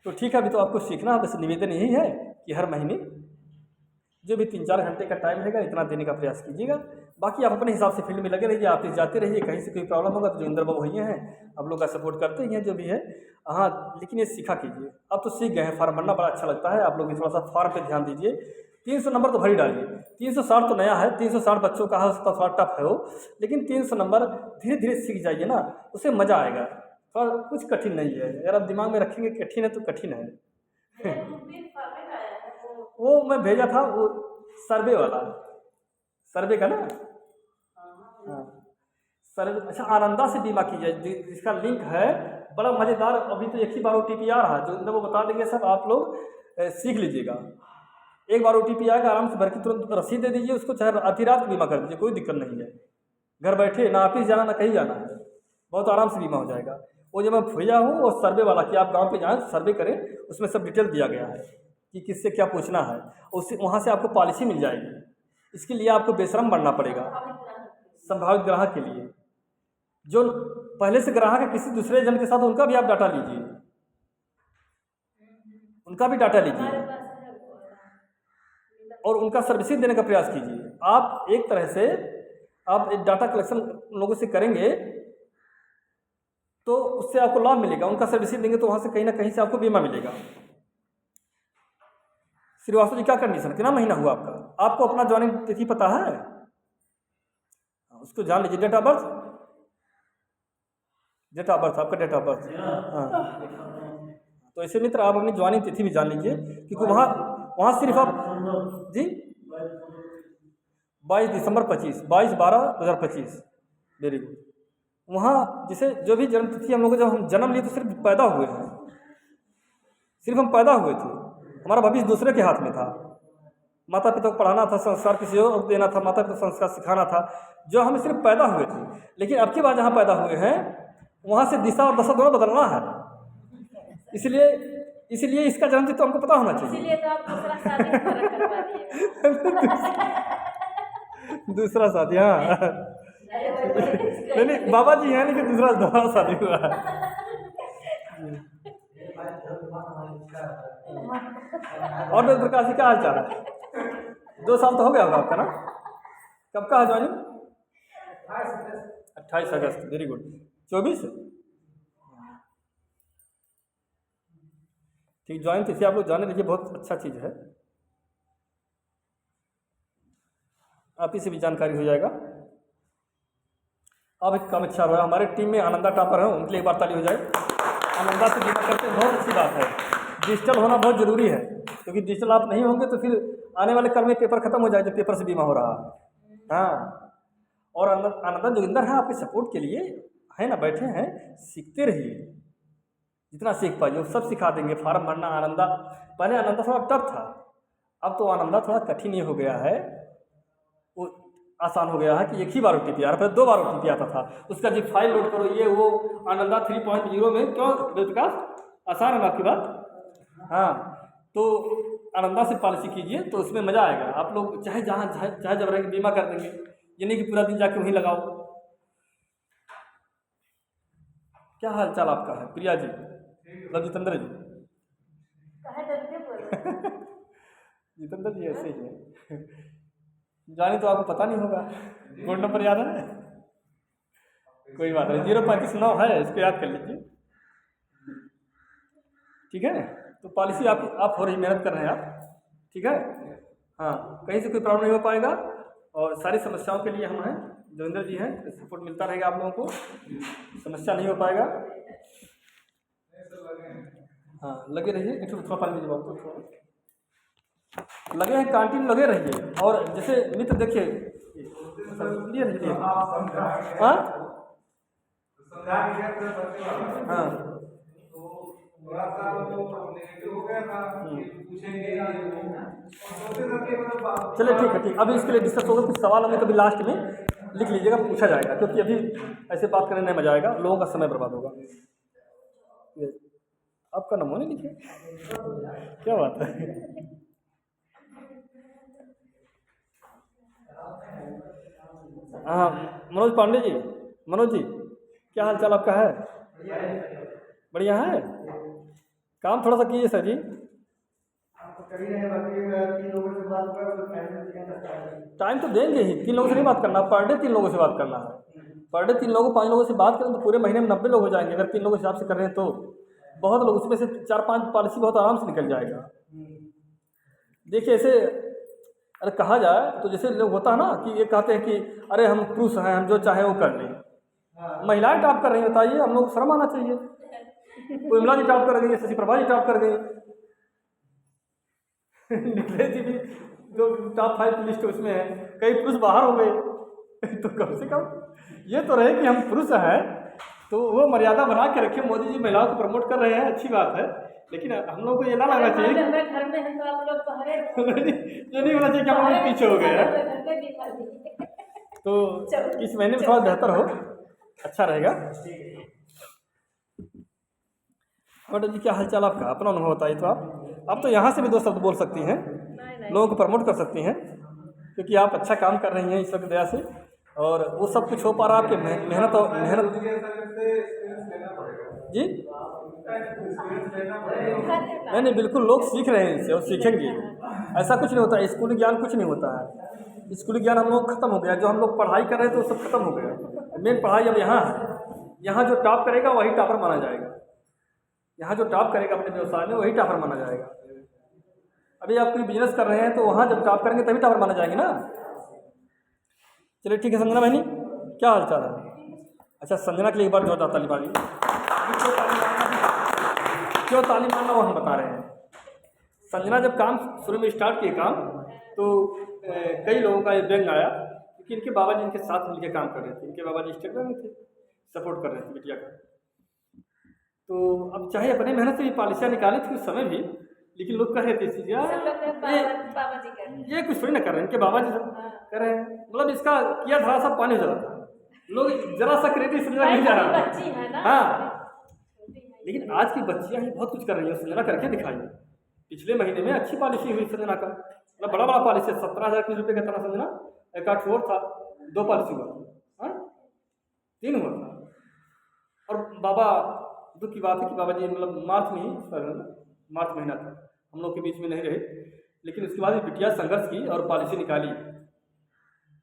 तो ठीक है। अभी तो आपको सीखना है, बस निवेदन यही है कि हर महीने जो भी 3-4 घंटे का टाइम रहेगा इतना देने का प्रयास कीजिएगा। बाकी आप अपने हिसाब से फील्ड में लगे रहिए, ऑफिस जाते रहिए, कहीं से कोई प्रॉब्लम होगा तो जो इंदर बाबू भैया हैं आप लोग का सपोर्ट करते ही हैं जो भी है। हाँ, लेकिन ये सीखा कीजिए, अब तो सीख गए हैं, फार्म भरना बड़ा अच्छा लगता है। आप लोग भी थोड़ा सा फार्म पे ध्यान दीजिए, 300 नंबर तो भरी डालिए। 360 तो नया है, 360 बच्चों का है, उसका थोड़ा टफ है वो, लेकिन 300 नंबर धीरे धीरे सीख जाइए ना, उससे मज़ा आएगा। थोड़ा कुछ कठिन नहीं है, अगर आप दिमाग में रखेंगे कठिन है तो कठिन है। वो मैं भेजा था, वो सर्वे वाला, सर्वे का ना, हाँ सर्वे। अच्छा, आनंदा से बीमा कीजिए, जिसका लिंक है, बड़ा मज़ेदार। अभी तो एक ही बार OTP आ रहा है, जो वो बता देंगे सब, आप लोग सीख लीजिएगा। एक बार OTP आएगा, आराम से भर के तुरंत रसीद दे दीजिए उसको, चाहे आधी रात बीमा कर दीजिए, कोई दिक्कत नहीं है। घर बैठे, ना ऑफिस जाना ना कहीं जाना है, बहुत आराम से बीमा हो जाएगा। वो जो मैं भेजा हूँ वो सर्वे वाला, कि आप गांव पे जाएं सर्वे करें, उसमें सब डिटेल दिया गया है कि किससे क्या पूछना है, उससे वहाँ से आपको पॉलिसी मिल जाएगी। इसके लिए आपको बेशरम बनना पड़ेगा संभावित ग्राहक के लिए। जो पहले से ग्राहक है किसी दूसरे जन के साथ, उनका भी आप डाटा लीजिए, उनका भी डाटा लीजिए और उनका सर्विसिंग देने का प्रयास कीजिए। आप एक तरह से आप डाटा कलेक्शन लोगों से करेंगे तो उससे आपको लाभ मिलेगा, उनका सर्विसिंग देंगे तो वहाँ से कहीं ना कहीं से आपको बीमा मिलेगा। श्रीवास्तव जी, क्या कंडीशन, कितना महीना हुआ आपका? आपको अपना ज्वाइनिंग तिथि पता है? उसको जान लीजिए। Date of birth, date of birth, आपका डेट ऑफ बर्थ। हाँ, तो ऐसे मित्र आप अपनी ज्वाइनिंग तिथि भी जान लीजिए, क्योंकि वहाँ सिर्फ आप जी 22 दिसंबर 25, 22/12/2025, वेरी गुड। वहाँ जिसे जो भी जन्म तिथि हम लोग, जब हम जन्म लिए तो सिर्फ पैदा हुए हैं, सिर्फ हम पैदा हुए थे, हमारा भविष्य दूसरे के हाथ में था। माता पिता को पढ़ाना था, संस्कार किसी और देना था, माता पिता संस्कार सिखाना था, जो हम सिर्फ पैदा हुए थे। लेकिन अब की बार जहाँ पैदा हुए हैं वहाँ से दिशा और दशा दोनों बदलना है, इसलिए इसका जन्म तिथि तो हमको पता होना चाहिए। इसलिए तो आप दूसरा शादी करवा दिए। दूसरा शादी, हाँ नहीं बाबा जी हैं, लेकिन दोबारा शादी हुआ है। और वेद प्रकाश जी, क्या हाल चाल है? 2 साल तो हो गया होगा आपका ना? कब का है ज्वाइनिंग? 28 अगस्त, वेरी गुड। 24 ठीक, ज्वाइन तिथि आप लोग जाने लीजिए, बहुत अच्छा चीज़ है, आप ही से भी जानकारी हो जाएगा। अब एक काम अच्छा रहा, हमारे टीम में आनंदा टॉपर है, उनके लिए एक बार ताली हो जाए। आनंदा से बीमा करते हैं, बहुत अच्छी बात है। डिजिटल होना बहुत ज़रूरी है, क्योंकि डिजिटल आप नहीं होंगे तो फिर आने वाले कल में पेपर खत्म हो जाए, जो पेपर से बीमा हो रहा है। हाँ, और आनंदा जोगिंदर है आपके सपोर्ट के लिए, है ना, बैठे हैं, सीखते रहिए, जितना सीख पाइए वो सब सिखा देंगे। फार्म भरना आनंदा, पहले आनंदा थोड़ा टफ था, अब तो आनंदा थोड़ा कठिन ही हो गया है, वो आसान हो गया है कि एक ही बार OTP आ रहा, पहले 2 बार OTP आता था, उसका जो फाइल लोड करो ये वो। आनंदा 3.0 में क्यों विकास आसान है आपकी बात? हाँ, तो आनंदा से पॉलिसी कीजिए तो उसमें मज़ा आएगा। आप लोग चाहे जब रहेंगे बीमा कर देंगे, ये नहीं कि पूरा दिन जाके वहीं लगाओ। क्या हाल चाल आपका है प्रिया जी? जितेंद्र जी जितेंद्र जी ऐसे ही है, जाने तो आपको पता नहीं होगा, गोल्ड नंबर याद है? कोई बात नहीं, 035 है, इसको याद कर लीजिए, ठीक है। तो पॉलिसी आप हो रही, मेहनत कर रहे हैं आप, ठीक है। हाँ, कहीं से कोई प्रॉब्लम नहीं हो पाएगा, और सारी समस्याओं के लिए हम हैं, जोगिंदर जी हैं, सपोर्ट मिलता रहेगा आप लोगों को, समस्या नहीं हो पाएगा। हाँ, लगे रहिए, एक थोड़ा पानी दीजिए बाबू को, लगे हैं कैंटीन, लगे रहिए। और जैसे मित्र देखिए, हाँ हाँ, चलिए ठीक है, ठीक, अभी इसके लिए डिस्कस होगा, कुछ सवाल हमें कभी लास्ट में लिख लीजिएगा, पूछा जाएगा, क्योंकि अभी ऐसे बात करने में मजा आएगा, लोगों का समय बर्बाद होगा। आपका नमूने लिखिए, क्या बात है। हाँ, मनोज पांडे जी, मनोज जी, क्या हाल चाल आपका है? बढ़िया है। काम थोड़ा सा कीजिए सर जी। टाइम तो देंगे ही, 3 लोगों से नहीं बात करना, पर डे 3 लोगों से बात करना है। पर डे 3 लोगों 5 लोगों से बात करें तो पूरे महीने में 90 लोग हो जाएंगे, अगर 3 लोगों के हिसाब से कर रहे हैं तो बहुत लोग, उसमें से 4-5 पॉलिसी बहुत आराम से निकल जाएगा। देखिए ऐसे अरे कहा जाए तो जैसे लोग होता है ना कि ये कहते हैं कि अरे हम पुरुष हैं, हम जो चाहे वो कर लें। महिलाएं टॉप कर रही हैं, बताइए, हम लोग को शर्म आना चाहिए। उर्मिला जी टॉप कर गई, शशि प्रभा जी टॉप कर गई, निखिलेश जी भी जो टॉप 5 की लिस्ट उसमें है, कई पुरुष बाहर हो गए। तो कम से कम ये तो रहे कि हम पुरुष हैं, तो वो मर्यादा बना के रखे। मोदी जी महिलाओं को प्रमोट कर रहे हैं, अच्छी बात है, लेकिन हम लोग को ये ना लगना चाहिए हमारे घर में है तो आप लोग बाहर ये नहीं होना चाहिए कि हम लोग पीछे हो गए हैं। तो इस महीने में थोड़ा बेहतर हो, अच्छा रहेगा। मैडम जी क्या हालचाल आपका, अपना अनुभव बताइए। तो आप तो यहाँ से भी 2 शब्द बोल सकती हैं, लोगों को प्रमोट कर सकती हैं, क्योंकि आप अच्छा काम कर रही हैं ईश्वर की दया से, और वो सब कुछ हो पा रहा है आपके मेहनत और मेहनत जी। नहीं, बिल्कुल लोग सीख रहे हैं इससे और सीखेंगे। ऐसा कुछ नहीं होता है, स्कूली ज्ञान कुछ नहीं होता है। स्कूली ज्ञान हम लोग खत्म हो गया, जो हम लोग पढ़ाई कर रहे थे वो सब खत्म हो गया। मेन पढ़ाई अब यहाँ है, यहाँ जो टॉप करेगा वही टॉपर माना जाएगा। यहाँ जो टॉप करेगा अपने व्यवसाय में वही टॉपर माना जाएगा। अभी आप कोई बिजनेस कर रहे हैं तो वहाँ जब टॉप करेंगे तभी टॉपर माना जाएंगे ना। चलिए ठीक है संजना बहनी, क्या हाल चाल है? अच्छा, संजना के लिए एक बार जोरदार ताली मारिए। क्यों ताली मारना वो हम बता रहे हैं। संजना जब काम शुरू में स्टार्ट किए काम, तो कई लोगों का ये व्यंग आया क्योंकि इनके बाबा जी इनके साथ मिलकर काम कर रहे थे। इनके बाबा जी स्टेट बैंक में थे, सपोर्ट कर रहे थे बिटिया का। तो अब चाहे अपने मेहनत से भी पॉलिसियाँ निकाली थी उस समय भी, लेकिन लोग कह रहे थे ये कुछ थोड़ी ना कर रहे हैं, इनके बाबा जी कर रहे हैं, मतलब इसका किया धरा सब पानी हो जाता था। लोग जरा सा क्रेडिट संजना नहीं जा रहा है। हाँ, लेकिन आज की बच्चियाँ ही बहुत कुछ कर रही है, संजना करके दिखाई। पिछले महीने में अच्छी पॉलिसी हुई संजना का, मतलब बड़ा बड़ा पॉलिसी, 17,000 रुपये का था संजना, एक 8 फ्लोर था, 2 पॉलिसी हुआ, 3 हुआ था। और बाबा, दुख की बात है कि बाबा जी मतलब मार्च में ही, मार्च महीना था, हम लोग के बीच में नहीं रहे, लेकिन उसके बाद बिटिया संघर्ष की और पॉलिसी निकाली।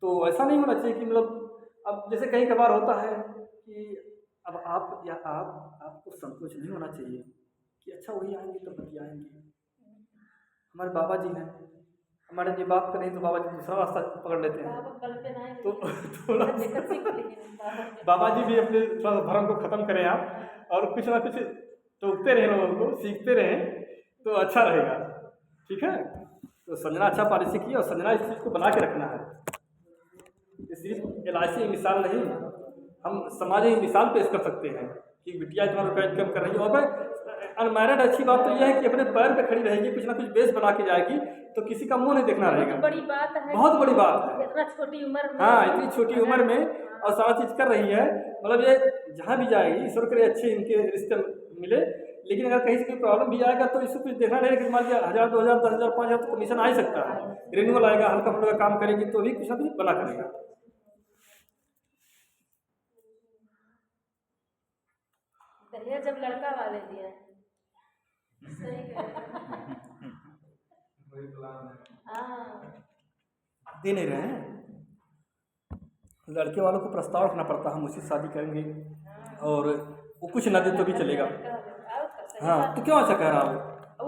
तो ऐसा नहीं होना चाहिए कि मतलब अब जैसे कई कबार होता है कि अब आप या आपको संकोच नहीं होना चाहिए कि अच्छा वही आएंगे तो बतिया आएंगे। हमारे बाबा जी हैं, हमारे जी बात करें तो बाबा जी दूसरा रास्ता पकड़ लेते हैं। तो थोड़ा बाबा जी भी अपने थोड़ा भरम को ख़त्म करें आप, और कुछ ना कुछ टोकते रहें, लोगों को सीखते रहें, तो अच्छा रहेगा। ठीक है, तो संजना अच्छा पॉलिसी की, और संजना इस चीज़ को बना के रखना है। ये सिर्फ LIC मिसाल नहीं, हम समाज में मिसाल पेश कर सकते हैं कि बिटिया इतना रुपया इनकम कर रही है। और अनमैरिड अच्छी बात तो यह है कि अपने पैर पे खड़ी रहेगी, कुछ ना कुछ बेस बना के जाएगी, तो किसी का मुंह नहीं देखना रहेगा। बड़ी बात है, बहुत बड़ी बात है, इतना छोटी उम्र में। हाँ, इतनी छोटी उम्र में और सारा चीज़ कर रही है, मतलब ये जहाँ भी जाएगी ईश्वर करे अच्छे इनके रिश्ते मिले। लेकिन अगर कहीं से कोई प्रॉब्लम भी आएगा तो इसको कुछ देखना रहेगा कि मान लिया 1,000, 2,000, 10,000, 5,000 तो कमीशन आ ही सकता है। रिन्यूअल आएगा, हल्का फुल्का काम करेगी तो भी कुछ ना कुछ बना करेगा। जब लड़का वाले दिया दे नहीं रहे हैं, लड़के वालों को प्रस्ताव रखना पड़ता, हम उसी शादी करेंगे, और वो कुछ ना दे तो भी चलेगा। हाँ, तो क्यों ऐसा कह रहा हूँ?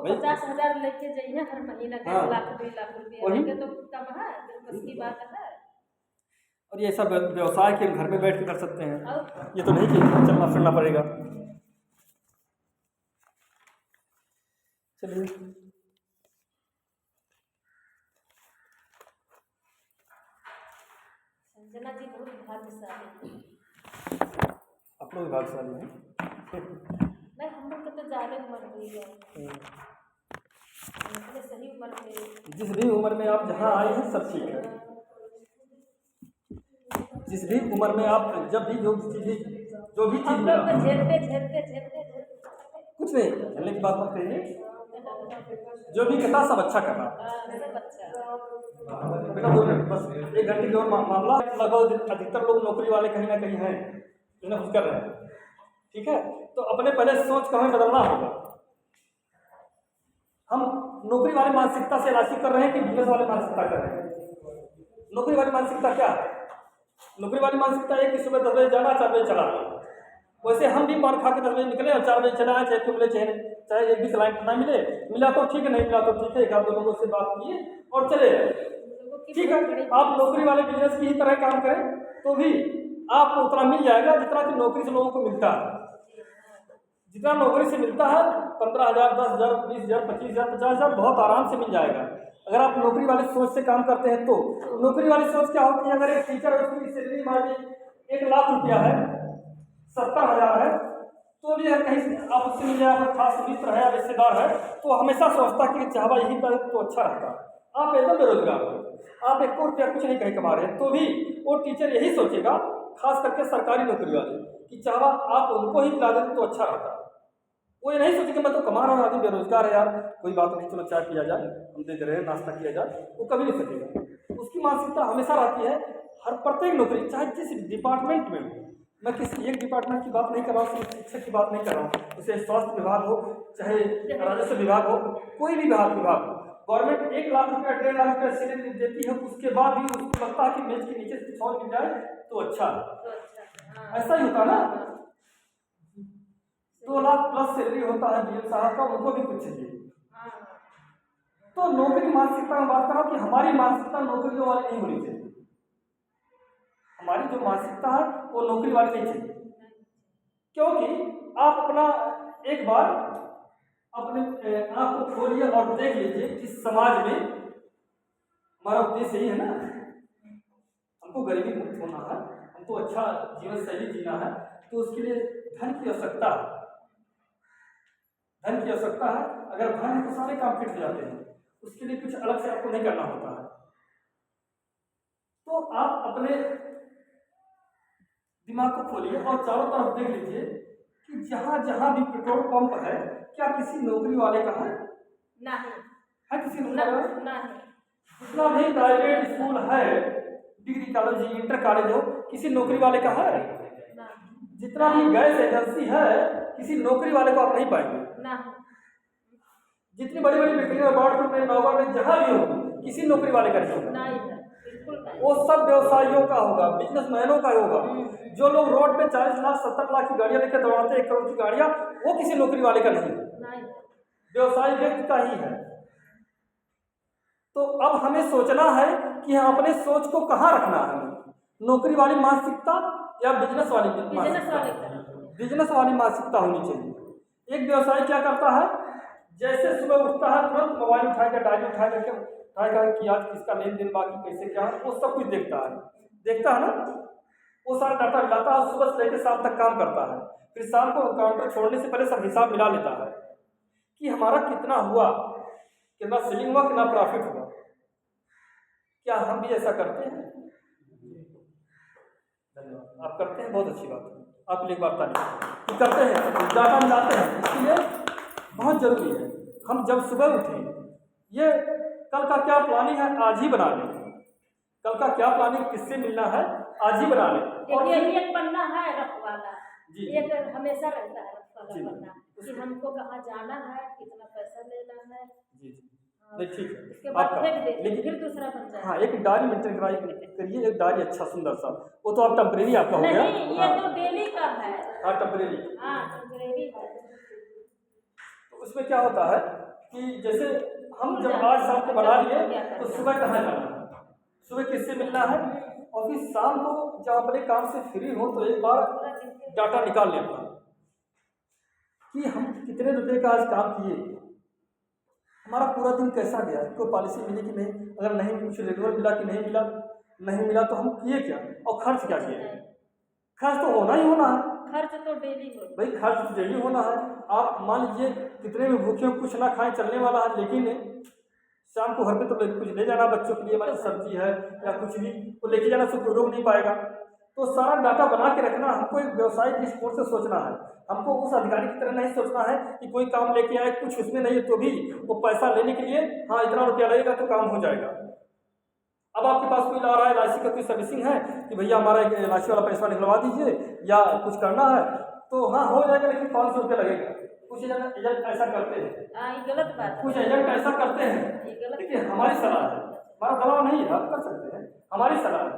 50,000 लेके जाइए हर महीना का, 1 लाख 2 लाख रुपया तो कम है, बस की बात है। और ये सब व्यवसाय के घर में बैठ के कर सकते हैं, ये तो नहीं कि चलना फिरना पड़ेगा। चलिए, संजना जी बहुत भाग्यशाली, आप लोग भाग्यशाली हैं। नहीं, हम लोग तो ज़्यादा उम्र हुई है, सही उम्र में, जिस भी उम्र में आप जहाँ आए हैं सब ठीक है। जिस भी उम्र में आप जब भी जो भी चीज़ झेलते कुछ नहीं, झेलने की बात मत करिए, जो भी कहता सब अच्छा कर रहा। बेटा 2 मिनट बस, 1 घंटे की और मामला। लगभग अधिकतर लोग नौकरी वाले कहीं ना कहीं हैं, जिन्हें कुछ कर रहे हैं। ठीक है, तो अपने पहले सोच को हमें बदलना होगा। हम नौकरी वाली मानसिकता से LIC कर रहे हैं कि बिजनेस वाली मानसिकता कर रहे हैं? नौकरी वाली मानसिकता क्या है? नौकरी वाली मानसिकता है कि सुबह 10 बजे जाना, 4 बजे चला। वैसे हम भी पान खा के 10 बजे निकले और 4 बजे चला आए, चाहे क्यों मिले चाहे एक भी क्लाइंट ना मिला तो ठीक है, नहीं मिला तो ठीक है, 1 आध 2 लोगों से बात किए और चले। उसकी ठीक बहुत है, बड़ी आप नौकरी वाले बिजनेस की ही तरह काम करें तो भी आपको उतना मिल जाएगा जितना कि नौकरी से लोगों को मिलता है। जितना नौकरी से मिलता है 15,000, 10,000, 20,000, 25,000, 50,000 बहुत आराम से मिल जाएगा अगर आप नौकरी वाली सोच से काम करते हैं तो। नौकरी वाली सोच क्या होती है, अगर एक टीचर है उसकी सैलरी मान लीजिए 1,00,000 रुपया है, 70,000 है, तो भी अगर कहीं आप उससे मिल जाए, आपका खास मित्र है या रिश्तेदार है, तो हमेशा सोचता कि चाहवा यही पर तो अच्छा रहता। आप एकदम बेरोजगार हो, आप 1 रुपया कुछ नहीं कहीं कमा रहे हैं, तो भी वो टीचर यही सोचेगा, खास करके सरकारी नौकरी वाले, कि चाहवा आप उनको ही मिला देते तो अच्छा रहता। वो ये नहीं सोचे कि मैं तो कमा रहा हूँ, आदमी बेरोजगार है यार, कोई बात नहीं, चलो चाय पिया जाए, हम दे रहे हैं, नाश्ता किया जाए, वो कभी नहीं सोचेगा। उसकी मानसिकता हमेशा रहती है हर प्रत्येक नौकरी, चाहे किसी डिपार्टमेंट में हो, मैं किसी एक डिपार्टमेंट की बात नहीं कर रहा हूँ, सिर्फ शिक्षक की बात नहीं कर रहा हूँ, उसे स्वास्थ्य विभाग हो, चाहे राजस्व विभाग हो, कोई भी विभाग हो, गवर्नमेंट 1,00,000 रुपया, 1.5 लाख रुपया सैलरी देती है, उसके बाद भी उसको लगता है कि मेज के नीचे से कुछ और मिल जाए तो अच्छा। ऐसा ही होता ना, 2 लाख प्लस सैलरी होता है डीएम साहब का, उनको भी कुछ चाहिए। तो नौकरी मानसिकता में बात कर रहा हूँ कि हमारी मानसिकता नौकरियों वाली नहीं होनी चाहिए। हमारी जो मानसिकता है वो नौकरी वाली नहीं चाहिए, क्योंकि आप अपना एक बार अपने आँख को खोलिए और देख लीजिए कि समाज में हमारा उद्देश्य यही है ना, हमको गरीबी मुक्त होना है, हमको अच्छा जीवन शैली जीना है, तो उसके लिए धन की आवश्यकता है। धन की आवश्यकता है, अगर धन है तो सारे काम फिट हो जाते हैं, उसके लिए कुछ अलग से आपको नहीं करना होता है। तो आप अपने दिमाग को खोलिए और चारों तरफ देख लीजिए कि जहां जहां भी पेट्रोल पंप है, क्या किसी नौकरी वाले का है? नहीं है किसी नौकरी वाले? नहीं। जितना भी प्राइवेट स्कूल है, डिग्री कॉलेज, इंटर कॉलेज हो, किसी नौकरी वाले का है? जितना भी गैस एजेंसी है, किसी नौकरी वाले को आप नहीं पाएंगे। जितनी बड़ी बड़ी बिल्डिंग बाढ़ में, नौगढ़ में, जहां भी हो, किसी नौकरी वाले का नहीं होगा, वो सब व्यवसायियों का होगा, बिजनेसमैनों का होगा। जो लोग रोड पे 40 लाख 70 लाख की गाड़ियां लेकर दौड़ाते हैं, 1 करोड़ की गाड़ियां, वो किसी नौकरी वाले का नहीं, व्यवसायी व्यक्ति का ही है। तो अब हमें सोचना है कि हम अपने सोच को कहाँ रखना है, नौकरी वाली मानसिकता या बिजनेस वाली बिजनेस वाली मानसिकता होनी चाहिए। एक व्यवसायी क्या करता है, जैसे सुबह उठता है तुरंत मोबाइल उठाकर, डायरी उठाकर कि आज किसका लेन देन बाकी, कैसे क्या है, वो सब कुछ देखता है ना, वो सारा डाटा मिलाता है, सुबह से लेकर शाम तक काम करता है, फिर शाम को काउंटर छोड़ने से पहले सब हिसाब मिला लेता है कि हमारा कितना हुआ, कितना सेलिंग हुआ, कितना प्रॉफिट हुआ। क्या हम भी ऐसा करते हैं? धन्यवाद, आप करते हैं, बहुत अच्छी बात है, आप एक बार तारीफ करते हैं, डाटा मिलाते हैं, इसके लिए बहुत जरूरी है। हम जब सुबह उठें, ये कल का क्या प्लानिंग है आज ही बना लें, कल का क्या प्लानिंग किससे मिलना है आज ही बना लें। और एक पन्ना है रफ वाला, एक हमेशा रहता है रफ वाला पन्ना, कि हमको कहाँ जाना है, कितना पैसा लेना है। जी नहीं, ठीक है, उसके बाद फेंक देते, लेकिन फिर दूसरा बन जाए। हाँ, एक डायरी मेंटेन करिए, एक डायरी अच्छा सुंदर सा, वो तो आप टेम्परेरी आपका हो गया। नहीं, ये तो डेली का है। हाँ, टेम्परेरी है। तो उसमें क्या होता है कि जैसे हम जब आज शाम को बना लिए, तो सुबह कहाँ जाना है, सुबह किससे मिलना है, और फिर शाम को जब अपने काम से फ्री हो तो एक बार डाटा निकाल लेना कि हम कितने रुपए का आज काम किए, हमारा पूरा दिन कैसा गया, कोई पॉलिसी मिली कि नहीं, अगर नहीं कुछ रेगुलर मिला कि नहीं मिला तो हम किए क्या, और खर्च क्या किए। खर्च तो होना ही होना है, खर्च तो डेली हो भाई, खर्च डेली होना है। आप मान लीजिए कितने भी भूखे हो, कुछ ना खाएं चलने वाला है, लेकिन शाम को घर पे तो कुछ ले जाना, बच्चों के लिए हमारी सब्जी है या कुछ भी तो लेके जाना, सब रोक नहीं पाएगा। तो सारा डाटा बना के रखना, हमको एक व्यवसायिक दृष्टिकोण से सोचना है, हमको उस अधिकारी की तरह नहीं सोचना है कि कोई काम लेके आए, कुछ उसमें नहीं है तो भी वो पैसा लेने के लिए, हाँ इतना रुपया लगेगा तो काम हो जाएगा। अब आपके पास कोई ला रहा है, एलआईसी का कोई सर्विसिंग है कि भैया हमारा एक एलआईसी वाला पैसा निकलवा दीजिए या कुछ करना है, तो हाँ हो जाएगा, लेकिन 500 रुपया लगेगा। कुछ एजेंट ऐसा करते हैं, ये गलत बात है। कुछ एजेंट ऐसा करते हैं, लेकिन हमारी सलाह है, हमारा दबाव नहीं है, आप कर सकते हैं, हमारी सलाह है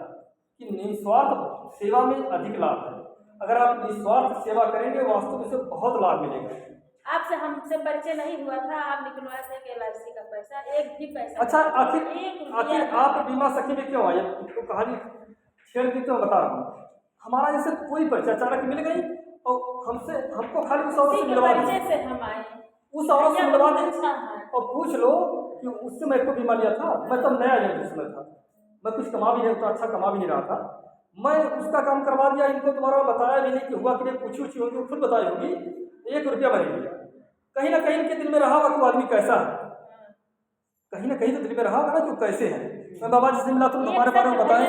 कि निस्वार्थ सेवा में अधिक लाभ है। अगर आप निस्वार्थ सेवा करेंगे, वास्तव में से बहुत लाभ मिलेगा। आपसे हमसे परिचय नहीं हुआ था, आप निकलवाए थे कि LIC का पैसा, एक भी पैसा अच्छा, एक आखिर रुपया आप बीमा सखी में क्यों आए? तो कहानी छेड़ दी तो बता रहा हूँ। हमारा जैसे कोई परिचय अचानक मिल गई और हमको खाली उस औरत से मिलवा परिचय दी, से हम आए, उस औरत से मिलवा दी अच्छा है। और पूछ लो कि उससे मेरे को बीमा लिया था। मैं तब नया एजेंट उसमें था, मैं कुछ कमा भी नहीं, तो अच्छा कमा भी नहीं रहा था। मैं उसका काम करवा दिया, इनको दोबारा बताया भी नहीं कि हुआ कि नहीं, पूछी उछी होगी, वो खुद बताई होगी, 1 रुपया मैंने लिया। कहीं ना कहीं इनके दिल में रहा होगा कि वो आदमी कैसा है, कहीं ना कहीं तो दिल में रहा होगा ना कि वो कैसे है। मैं बाबा जी से मिला, तुम तुम्हारे बारे में बताएं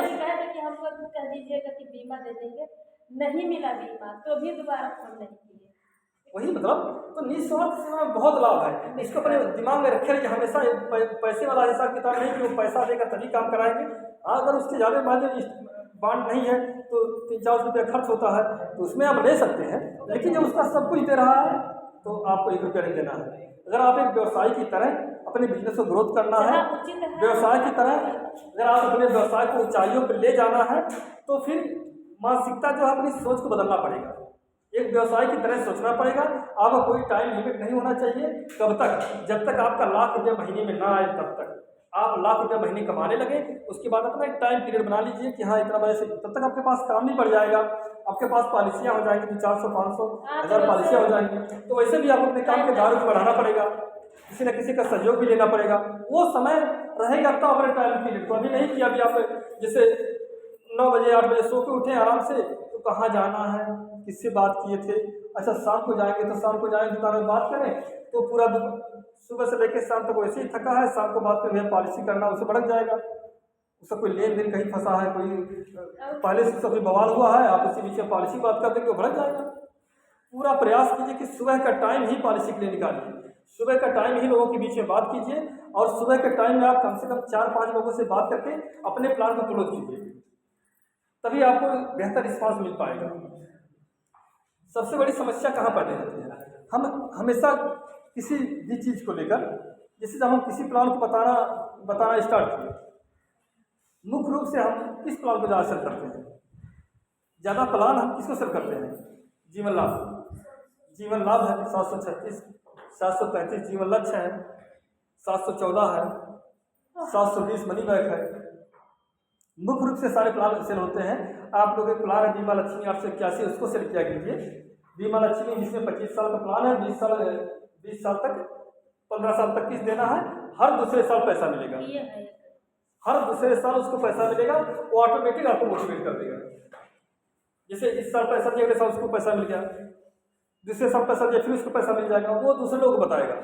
कि हमको कह दीजिएगा कि बीमा दे देंगे, नहीं मिला बीमा तो भी दोबारा फोन नहीं किए। वही मतलब, तो निस्वार्थ सेवा में बहुत लाभ है। इसको अपने दिमाग में रखे कि हमेशा पैसे वाला हिसाब किताब नहीं कि वो पैसा देगा तभी काम कराएंगे। हाँ, अगर उसके ज़्यादा बांड नहीं है तो 3-4 रुपया खर्च होता है, तो उसमें आप ले सकते हैं। लेकिन जब उसका सब कुछ दे रहा है तो आपको 1 रुपया नहीं देना है। अगर आप एक व्यवसाय की तरह अपने बिजनेस को ग्रोथ करना है, व्यवसाय की तरह अगर आप अपने व्यवसाय को ऊंचाइयों पर ले जाना है, तो फिर मानसिकता जो है अपनी सोच को बदलना पड़ेगा। एक व्यवसाय की तरह सोचना पड़ेगा। आपका कोई टाइम लिमिट नहीं होना चाहिए। कब तक? जब तक आपका लाख रुपया महीने में ना आए तब तक। आप लाख रुपया महीने कमाने लगे, उसके बाद अपना एक टाइम पीरियड बना लीजिए कि हाँ इतना बजे से, तब तक आपके पास काम नहीं पड़ जाएगा, आपके पास पॉलिसियाँ हो जाएंगी, 400, 500, 1000 पॉलिसियाँ हो जाएंगी। तो वैसे भी आप अपने काम के दायरे को बढ़ाना पड़ेगा, किसी न किसी का सहयोग भी लेना पड़ेगा। वो समय रहेगा तब अपने टाइम पीरियड को, अभी नहीं किया। अभी आप जैसे 9 बजे 8 बजे सो के उठे आराम से, तो कहाँ जाना है, किससे बात किए थे, अच्छा शाम को जाएंगे तो शाम को जाएंगे दुकान में बात करें, तो पूरा सुबह से लेकर शाम तक वैसे ही थका है, शाम को बात करें पॉलिसी करना, उसे भड़क जाएगा। उसका कोई लेन देन कहीं फंसा है, कोई पहले से सब बवाल हुआ है, आप उसी बीच में पॉलिसी बात कर देंगे, वो भड़क जाएगा। पूरा प्रयास कीजिए कि सुबह का टाइम ही पॉलिसी के लिए निकालिए, सुबह का टाइम ही लोगों के बीच में बात कीजिए, और सुबह के टाइम में आप कम से कम 4-5 लोगों से बात करके अपने प्लान को क्लोज कीजिए, तभी आपको बेहतर रिस्पांस मिल पाएगा। सबसे बड़ी समस्या कहाँ पैदा होती है? हम हमेशा किसी भी चीज़ को लेकर, जैसे जब हम किसी प्लान को बताना स्टार्ट किए, मुख्य रूप से हम किस प्लान को ज़्यादा सेल करते हैं? ज़्यादा प्लान हम किसको सेल करते हैं? जीवन लाभ। जीवन लाभ है 736, 735 जीवन लक्ष्य है, 714 है, 720 मनी बैक है। मुख्य रूप से सारे प्लान सेल होते हैं। आप लोग एक प्लान है बीमा लक्ष्मी 881, उसको सेल किया कीजिए। बीमा लक्ष्मी जिसमें 25 साल का प्लान है, 20 साल तक 15 साल तक किस्त देना है, हर दूसरे साल पैसा मिलेगा, हर दूसरे साल उसको पैसा मिलेगा, वो ऑटोमेटिक आपको मोटिवेट कर देगा। जैसे इस साल पैसा दिया, अगले साल उसको पैसा मिल गया, दूसरे साल पैसा दिया, फिर उसको पैसा मिल जाएगा, वो दूसरे लोगों को बताएगा।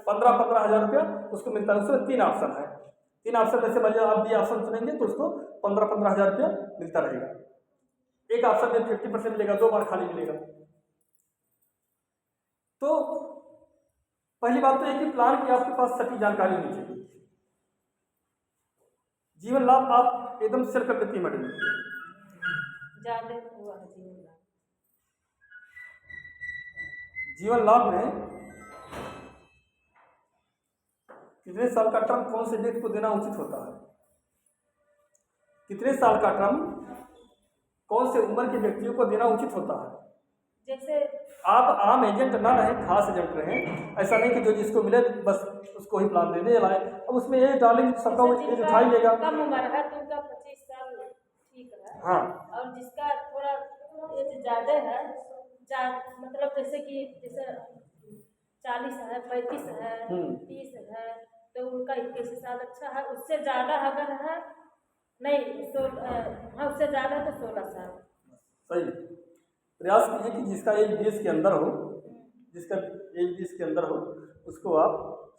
15-15 हज़ार रुपया उसको मिलता है। उसमें 3 ऑप्शन है, 3 ऑप्शन में से मान लीजिए आप बी ऑप्शन चुनेंगे तो उसको 15-15 हज़ार रुपया मिलता रहेगा। एक ऑप्शन में 50% मिलेगा, 2 बार खाली मिलेगा। तो पहली बात तो एक ही प्लान की आपके पास सटीक जानकारी होनी चाहिए। जीवन लाभ आप एकदम सेल कर देती है मैडम। जीवन लाभ में कितने साल का टर्म कौन से व्यक्ति को देना उचित होता है? कितने साल का टर्म कौन से उम्र के व्यक्तियों को देना उचित होता है? जैसे आप आम एजेंट ना रहें, खास एजेंट रहें। ऐसा नहीं कि जो जिसको मिले बस उसको ही प्लान दे दे लाए। अब उसमें ये डालेंगे सबका एज उठा ही लेगा। कम उम्र है तो उनका 25 साल ठीक है। हाँ, और जिसका थोड़ा एज ज़्यादा है, मतलब जैसे 40 है, 35 है, 30 है, तो उनका 21 साल अच्छा है। उससे ज़्यादा अगर है नहीं तो हाँ, उससे ज़्यादा तो 16 साल। सही। प्रयास कीजिए कि जिसका एज 20 के अंदर हो, जिसका एज 20 के अंदर हो, उसको आप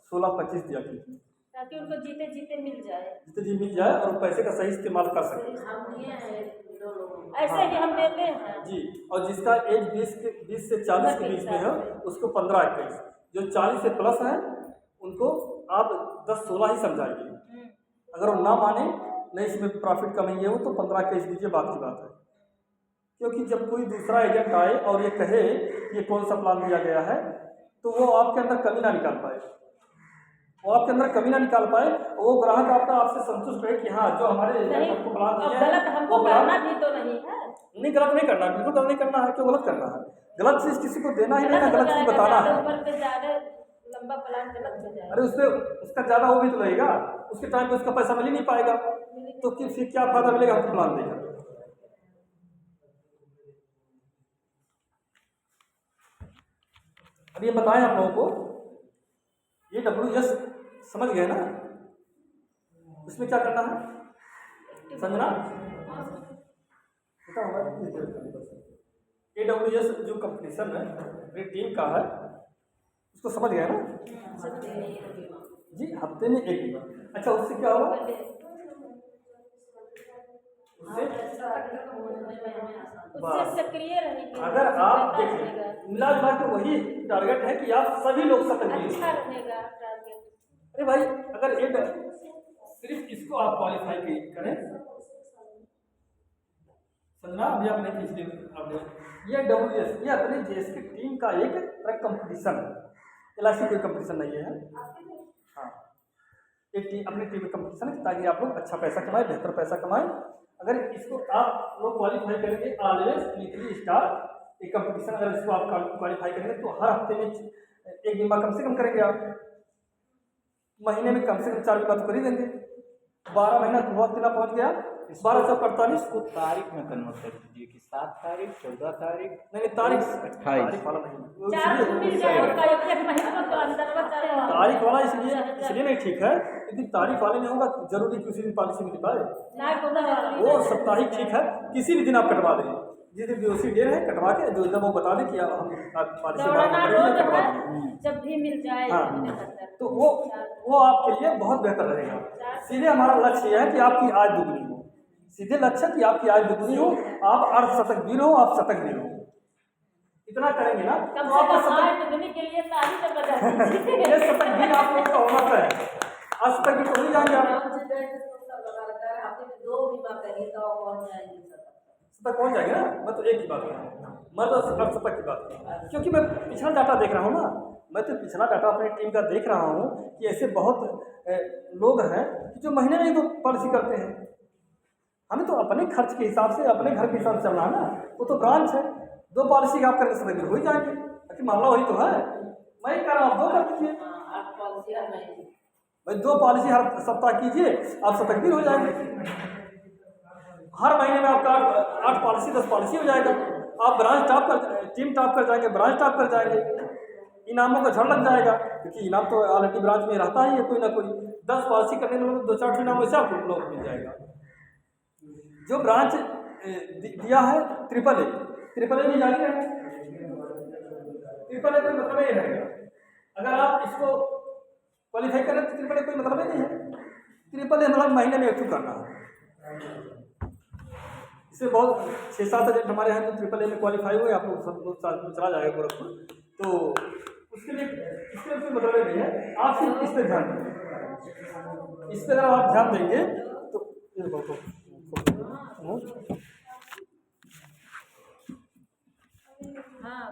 16-25 दिया कीजिए, ताकि उनको जीते जीते मिल जाए, जितने जी मिल जाए और पैसे का सही इस्तेमाल कर सके। ऐसे ही हम देते हैं जी। और जिसका एज 20 से 40 के बीच में है उसको 15-21, जो 40 से प्लस है उनको आप 10-16 ही समझाइए। अगर वो ना माने नहीं इसमें प्रॉफिट कम ही है वो, तो 15-21 दीजिए, बात की बात है। क्योंकि जब कोई दूसरा एजेंट आए और ये कहे ये कौन सा प्लान दिया गया है, तो वो आपके अंदर कमी ना निकाल पाए, वो ग्राहक आपसे संतुष्ट रहे कि हाँ जो हमारे एजेंट को प्लान दिया है गलत हमको करना भी तो नहीं है। नहीं, गलत नहीं करना, बिल्कुल गलत नहीं करना है। क्यों गलत करना है? गलत चीज़ किसी को देना ही नहीं ना, गलत हो गलत चीज़ जाएगा, बताना ज़्यादा है। ऊपर पे ज़्यादा लंबा प्लान गलत हो जाएगा। अरे उसपे उसका ज़्यादा वो भी तो रहेगा, उसके टाइम पे उसका पैसा मिल ही नहीं पाएगा, तो फिर क्या फायदा मिलेगा हमको प्लान देकर। अब ये बताएं आप लोगों को, ये WS समझ गए ना, उसमें क्या करना है समझना। AWS जो कंपटीशन है मेरी टीम का है, उसको समझ गए ना जी, हफ्ते में एक दिन। अच्छा उससे क्या होगा, उससे सक्रिय रहेंगे, अगर आप देखिए मिला जुला के वही टारगेट है कि आप सभी लोग शतक अच्छा रहेगा टारगेट। अरे भाई अगर एक सिर्फ इसको आप क्वालिफाई करें, समझना अभी आपने पिछले आपने ये WS ये अपने देश की टीम का एक तरह कंपटीशन है, LIC कोई कंपटीशन नहीं है। हाँ एक टीम अपनी टीम में कंपटीशन है ताकि आप लोग अच्छा पैसा कमाएं, बेहतर पैसा कमाएं। अगर इसको आप लोग क्वालिफाई करेंगे ऑलवेज वीकली स्टार एक कंपटीशन, अगर इसको आप क्वालिफाई करेंगे तो हर हफ्ते में एक बीमा कम से कम करेंगे आप, महीने में कम से कम 4 बीमा तो कर ही देंगे। 12 महीना हुआ कितना पहुंच गया 1248 इसको तारीख में कन्वर्ट कर दीजिए कि 7 तारीख 14 तारीख नहीं तारीख 28 तारीख वाला नहीं, चार इसलिए- मिल जाएगा, एक महीने में तो अंदर बचा तारीख वाला इसलिए नहीं ठीक है क्योंकि तारीख वाले में होगा जरूरी कि उसी दिन पॉलिसी मिल पाए, वो साप्ताहिक ठीक है, किसी भी दिन आप कटवा दें, जिस दिन DOC डे है कटवा के जो एकदम वो बता दें कि हम पॉलिसी कटवा देंगे, जब भी मिल जाए हाँ। महीने के अंदर। तो वो आपके लिए बहुत बेहतर रहेगा। सीधे हमारा लक्ष्य यह है कि आपकी आय दुगनी हो, सीधे लक्ष्य कि आपकी आय दुगनी हो, आप अर्धशतक भी हो, आप शतक भी हो, इतना करेंगे ना कम तो आपका से कम आय शतक दुगनी के लिए तारीख तो बजा दीजिए। ये शतक भी आप लोगों का होना है, अर्धशतक भी तो हो जाएंगे आप, शतक पहुंच जाएंगे ना। मैं तो एक ही बात कर रहा हूँ, मैं तो अर्धशतक की बात कर रहा हूँ क्योंकि मैं पिछला डाटा देख रहा हूँ ना, मैं तो पिछला डाटा अपनी टीम का देख रहा हूँ कि ऐसे बहुत लोग हैं जो महीने में ही तो पॉलिसी करते हैं। हमें तो अपने खर्च के हिसाब से अपने घर के हिसाब से चलना है ना, वो तो ब्रांच है, 2 पॉलिसी आप करके समय हो ही जाएंगे, ताकि मामला वही तो है। मैं कह रहा हूँ 2 कर दीजिए भाई, 2 पॉलिसी हर सप्ताह कीजिए, आप शतक भी हो जाएंगे। हर महीने में आपका 8 पॉलिसी 10 पॉलिसी हो जाएगा, आप ब्रांच टॉप कर टीम टॉप कर जाएंगे, ब्रांच टॉप कर जाएंगे, इनामों का झड़ लग जाएगा क्योंकि इनाम तो ऑलरेडी ब्रांच में रहता ही है कोई ना कोई। 10 पॉलिसी करने में 2-4 इनाम वैसे आपको लोग मिल जाएगा। जो ब्रांच दिया है ट्रिपल ए भी जारी है, ट्रिपल ए कोई मतलब ये रहेगा, अगर आप इसको क्वालिफाई करें तो ट्रिपल ए कोई मतलब ही नहीं है। ट्रिपल ए मतलब महीने में एक करना है, इससे बहुत 6-7 एजेंट हमारे यहाँ जो ट्रिपल ए में क्वालिफाई हुए, आप लोग सब लोग चला जाएगा गोरखपुर, तो उसके लिए इसके कोई मतलब नहीं है। आप सिर्फ इस पर ध्यान दें, इस पर अगर आप ध्यान देंगे तो हाँ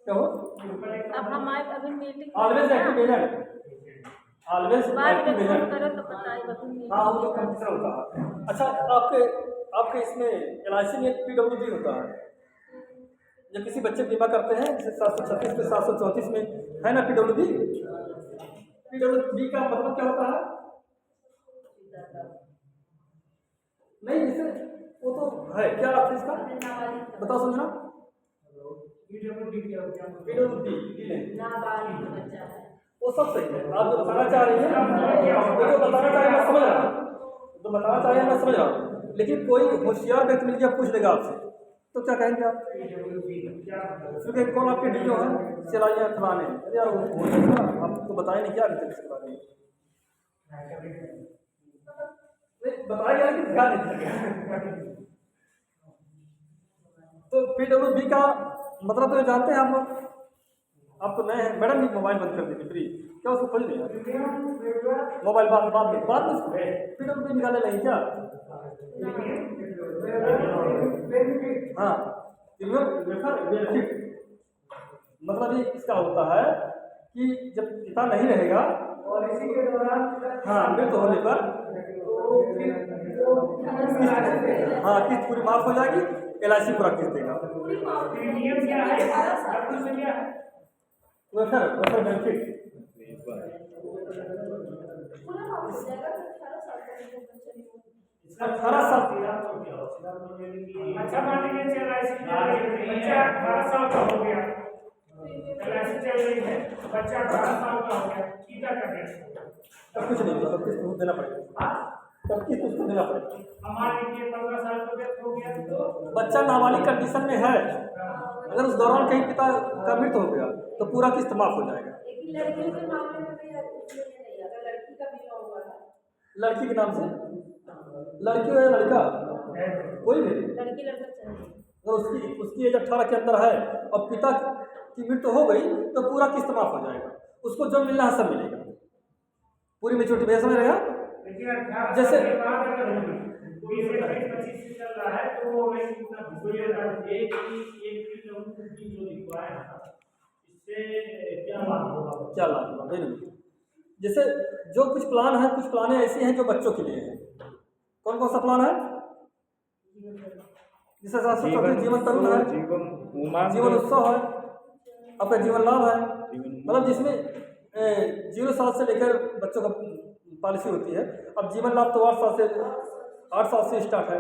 क्या हो, अब हमारे अभी meeting always active agent, always बाद में एक्टिव फोन एजेंट, करो तो बताइए अभी हाँ वो तो कंप्यूटर होता है। अच्छा आपके इसमें LIC में PWD होता है, जब किसी बच्चे बीमा करते हैं जैसे 736 पे 734 में है ना PWD का मतलब क्या होता है, नहीं जैसे वो तो है क्या आप इसका बताओ समझना। PWD वो सब सही है, आप जो बताना चाह रही हैं वो तो बताना चाह रहे हैं मैं समझ रहा हूँ, तो बताना चाह रहे हैं मैं समझ रहा हूँ, लेकिन कोई होशियार व्यक्ति मिल गया पूछ लेगा आपसे तो क्या कहेंगे आप, क्योंकि कौन आपके DO है चलाइए फलाने, अरे यार वो आपको बताए नहीं क्या अभी तक इसके बारे में नहीं बताया गया कि ध्यान नहीं दिया। तो PWD का मतलब तो जानते हैं आप लोग, आप तो नए हैं मैडम, ये मोबाइल बंद कर दीजिए प्लीज, क्या उसको खोल दिया मोबाइल बाद में उसको PWD निकाले नहीं क्या, हाँ मतलब ये इसका होता है कि जब पिता नहीं रहेगा और इसी के दौरान हाँ मृत्यु होने पर हाँ किस्त पूरी माफ हो जाएगी LIC पूरा किस्त देगा। प्रीमियम क्या है, डॉक्यूमेंट से क्या है? वेलफेयर बेनिफिट 18 साल। अच्छा मान लीजिए LIC बच्चा 18 साल का हो गया, LIC चल रही है, बच्चा 18 साल का हो गया, ठीक है क्या? तब कुछ नहीं होगा, तब किस्त उसको देना पड़ेगा, तब किस्त उसको देना पड़ेगा। अब मान लीजिए 15 साल का डेथ हो गया तो बच्चा नाबालिग कंडीशन में है, अगर उस दौरान कहीं पिता का मृत्यु हो गया तो पूरा किस्त माफ हो जाएगा। लेकिन लड़कियों के मामले में भी इसलिए नहीं आता, लड़की का बीमा हुआ है, लड़की के नाम से, लड़की हो या लड़का, कोई भी, लड़की लड़का चाहिए। अगर उसकी एज 18 के अंदर है और पिता की मृत्यु हो गई तो पूरा किस्त माफ हो जाएगा, उसको जब मिलना है सब मिलेगा, पूरी मेच्योरिटी भैया समझ रहे हैं। लेकिन 18 जैसे साल के बाद अगर होगी, कोई 25 से चल रहा है तो वो मैं कितना एक की जो लिखवा है इससे क्या लाभ होगा? क्या लाभ होगा, वेरी गुड। जैसे जो कुछ प्लान है, कुछ प्लानें ऐसी हैं जो बच्चों के लिए हैं। कौन कौन सा प्लान है? जैसे 734 जीवन तरुण है, जीवन उत्सव है, आपका जीवन लाभ है, मतलब जिसमें 0 साल से लेकर बच्चों का पॉलिसी होती है। अब जीवन लाभ तो 8 साल से स्टार्ट है,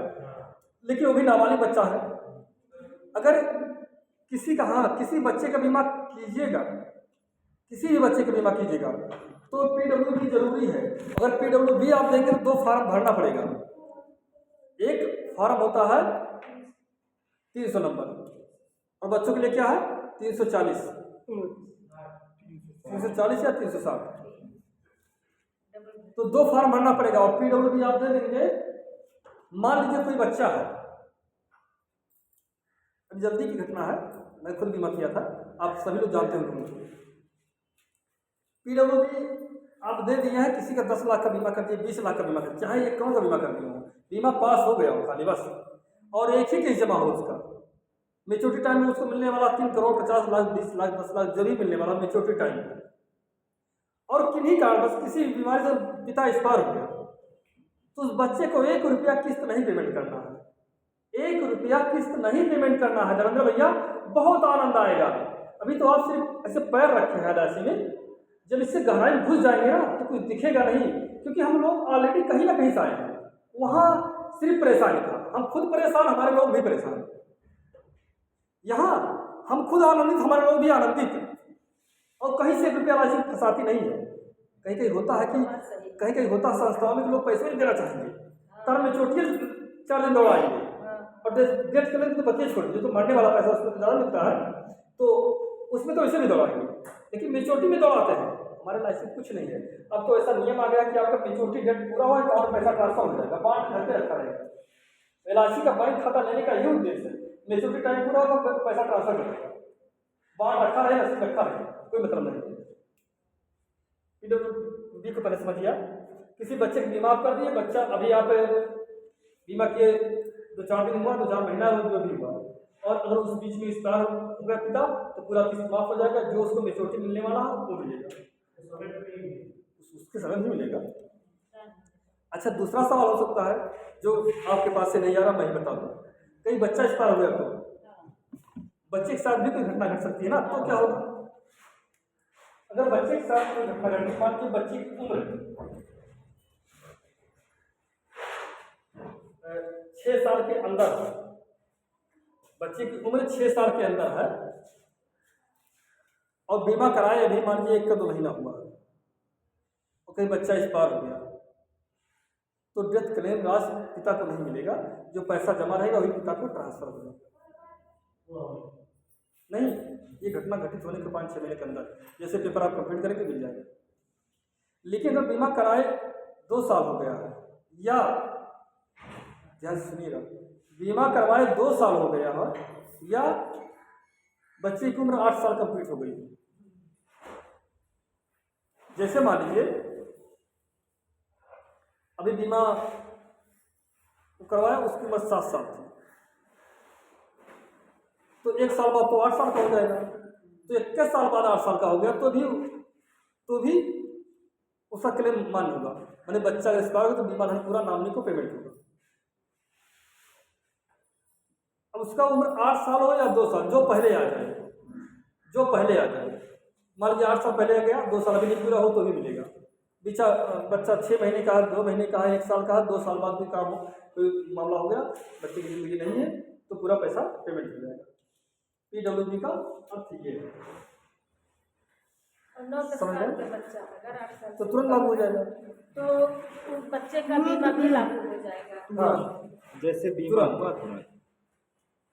लेकिन वो भी नाबालिग बच्चा है। अगर किसी बच्चे का बीमा कीजिएगा, किसी भी बच्चे का बीमा कीजिएगा तो PWB जरूरी है। अगर PWB आप देंगे तो 2 फॉर्म भरना पड़ेगा। एक फॉर्म होता है 300 नंबर और बच्चों के लिए क्या है 340 या 360, तो 2 फॉर्म भरना पड़ेगा और PWB आप दे देंगे। मान लीजिए कोई बच्चा है, अब जल्दी की घटना है, मैं खुद बीमा किया था, आप सभी लोग जानते होंगे। PWB आप दे दिए हैं, किसी का 10 लाख का बीमा कर दिए, 20 लाख का बीमा कर दिए, चाहे 1 करोड़ का बीमा कर दिए हो, बीमा पास हो गया हो खाली बस, और एक ही किस्त जमा हो उसका। मेच्योरिटी टाइम में उसको मिलने वाला 3 करोड़ 50 लाख 20 लाख 10 लाख जो भी मिलने वाला मेच्योरिटी टाइम में, और किन्हीं कारण बस किसी बीमारी से पिता एक्सपायर हो गया तो उस बच्चे को 1 रुपया किस्त नहीं पेमेंट करना है। 1 रुपया किस्त नहीं पेमेंट करना है। नरेंद्र भैया बहुत आनंद आएगा। अभी तो आप सिर्फ ऐसे पैर रखे हैं राशि में, जब इससे गहराई में घुस जाएंगे ना तो कुछ दिखेगा नहीं, क्योंकि हम लोग ऑलरेडी कहीं ना कहीं से आए हैं। वहाँ सिर्फ परेशानी था, हम खुद परेशान, हमारे लोग भी परेशान। यहाँ हम खुद आनंदित, हमारे लोग भी आनंदित, और कहीं से रुपया राशि फंसाती नहीं है। कहीं कहीं होता है कि कहीं होता है संस्थाओं में कि लोग पैसे नहीं देना चाहेंगे, टर्म मेच्योरिटी 4 दिन दौड़ाएंगे और डेट के लिए तो बच्चे छोड़ दीजिए, तो मरने वाला पैसा उसमें ज़्यादा मिलता है तो उसमें तो ऐसे भी दौड़ाएंगे, लेकिन मेच्योरिटी में दौड़ाते हैं। हमारे लाइसेंस कुछ नहीं है। अब तो ऐसा नियम आ गया कि आपका मेच्योरिटी डेट पूरा हुआ है और पैसा ट्रांसफर हो जाएगा, बांड घर पे रखा रहेगा। LIC का बैंक खाता लेने का ये उद्देश्य है, मेच्योरिटी टाइम पूरा होगा पैसा ट्रांसफर कर देगा, बांड रखा रहे, रसीद रखा रहे, कोई मतलब नहीं। PWB को पहले समझिए। किसी बच्चे की बीमा आप कर दिए, बच्चा अभी आप बीमा किए 2-4 दिन हुआ, 2-4 महीना हुआ, जो भी हुआ, और अगर उस बीच में एक्सपायर हो गया पिता तो पूरा किस्त माफ हो जाएगा। जो उसको मेच्योरिटी मिलने वाला है वो मिलेगा, उसके समय नहीं मिलेगा। अच्छा, दूसरा सवाल हो सकता है जो आपके पास से नहीं आ रहा, मैं ही बता दूँ। कहीं बच्चा एक्सपायर हो गया तो बच्चे के साथ भी कोई घटना घट सकती है ना, तो क्या होगा? अगर बच्चे के साथ कोई घटना घटी, मान लीजिए बच्चे की उम्र 6 साल के अंदर है, बच्चे की उम्र 6 साल के अंदर है और बीमा कराए अभी मान लीजिए 1 का 2 महीना हुआ है और कहीं बच्चा एक्सपायर हो गया तो डेथ क्लेम राशि पिता को नहीं मिलेगा। जो पैसा जमा रहेगा वही पिता को ट्रांसफर हो जाएगा। नहीं, ये घटना घटित होने के 5-6 महीने के अंदर, जैसे पेपर आप कंप्लीट करेंगे मिल जाएगा। लेकिन अगर बीमा कराए 2 साल हो गया है, या ध्यान सुनिएगा, बीमा करवाए 2 साल हो गया है, या बच्चे की उम्र 8 साल कंप्लीट हो गई, जैसे मान लीजिए अभी बीमा करवाया, उसकी उम्र 7 साल थी, तो 1 साल बाद तो 8 साल का हो जाएगा, तो 21 साल बाद 8 साल का हो गया तो भी उसका क्लेम मान्य होगा। मैंने बच्चा एक्सपायर हो तो बीमा नहीं पूरा, नॉमिनी को पेमेंट होगा। अब उसका उम्र 8 साल हो या 2 साल, जो पहले आ जाए, जो पहले आ जाए। मान लीजिए 8 साल पहले आ गया, 2 साल अभी नहीं पूरा हो तो भी मिलेगा। बच्चा 6 महीने का है, 2 महीने का है, 1 साल का है, 2 साल बाद भी काम हो, कोई मामला हो गया, बच्चे की ज़िंदगी नहीं है तो पूरा पैसा पेमेंट हो जाएगा। PWD का अर्थ ये है। और 9 साल का बच्चा अगर 8 साल तो तुरंत लागू हो जाएगा। तो उस बच्चे का बीमा भी लागू हो जाएगा। हाँ, जैसे बीमा हुआ तुरंत।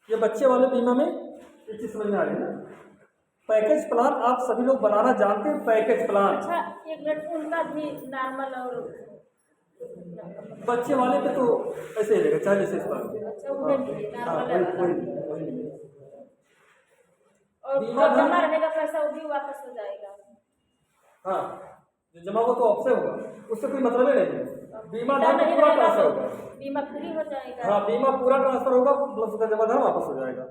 ये बच्चे वाले बीमा में एक चीज़ समझ में आ रही है ना, पैकेज प्लान आप सभी लोग बनाना जानते हैं। पैकेज प्लान अच्छा, एक मिनट, उनका भी नॉर्मल और बच्चे वाले पे तो ऐसे ही रहेगा, 40 से इस पर। अच्छा, उन्हें भी हाँ, नॉर्मल वही। और बीमा जो जमा रहेगा पैसा वो भी वापस हो जाएगा। हाँ, जो जमा हो तो आपसे होगा, उससे कोई मतलब ही नहीं है। बीमा धन नहीं पूरा रहेगा ट्रांसफर तो होगा। बीमा फ्री हो जाएगा। हाँ, बीमा पूरा ट्रांसफर होगा प्लस उसका जमा धन वापस हो जाएगा।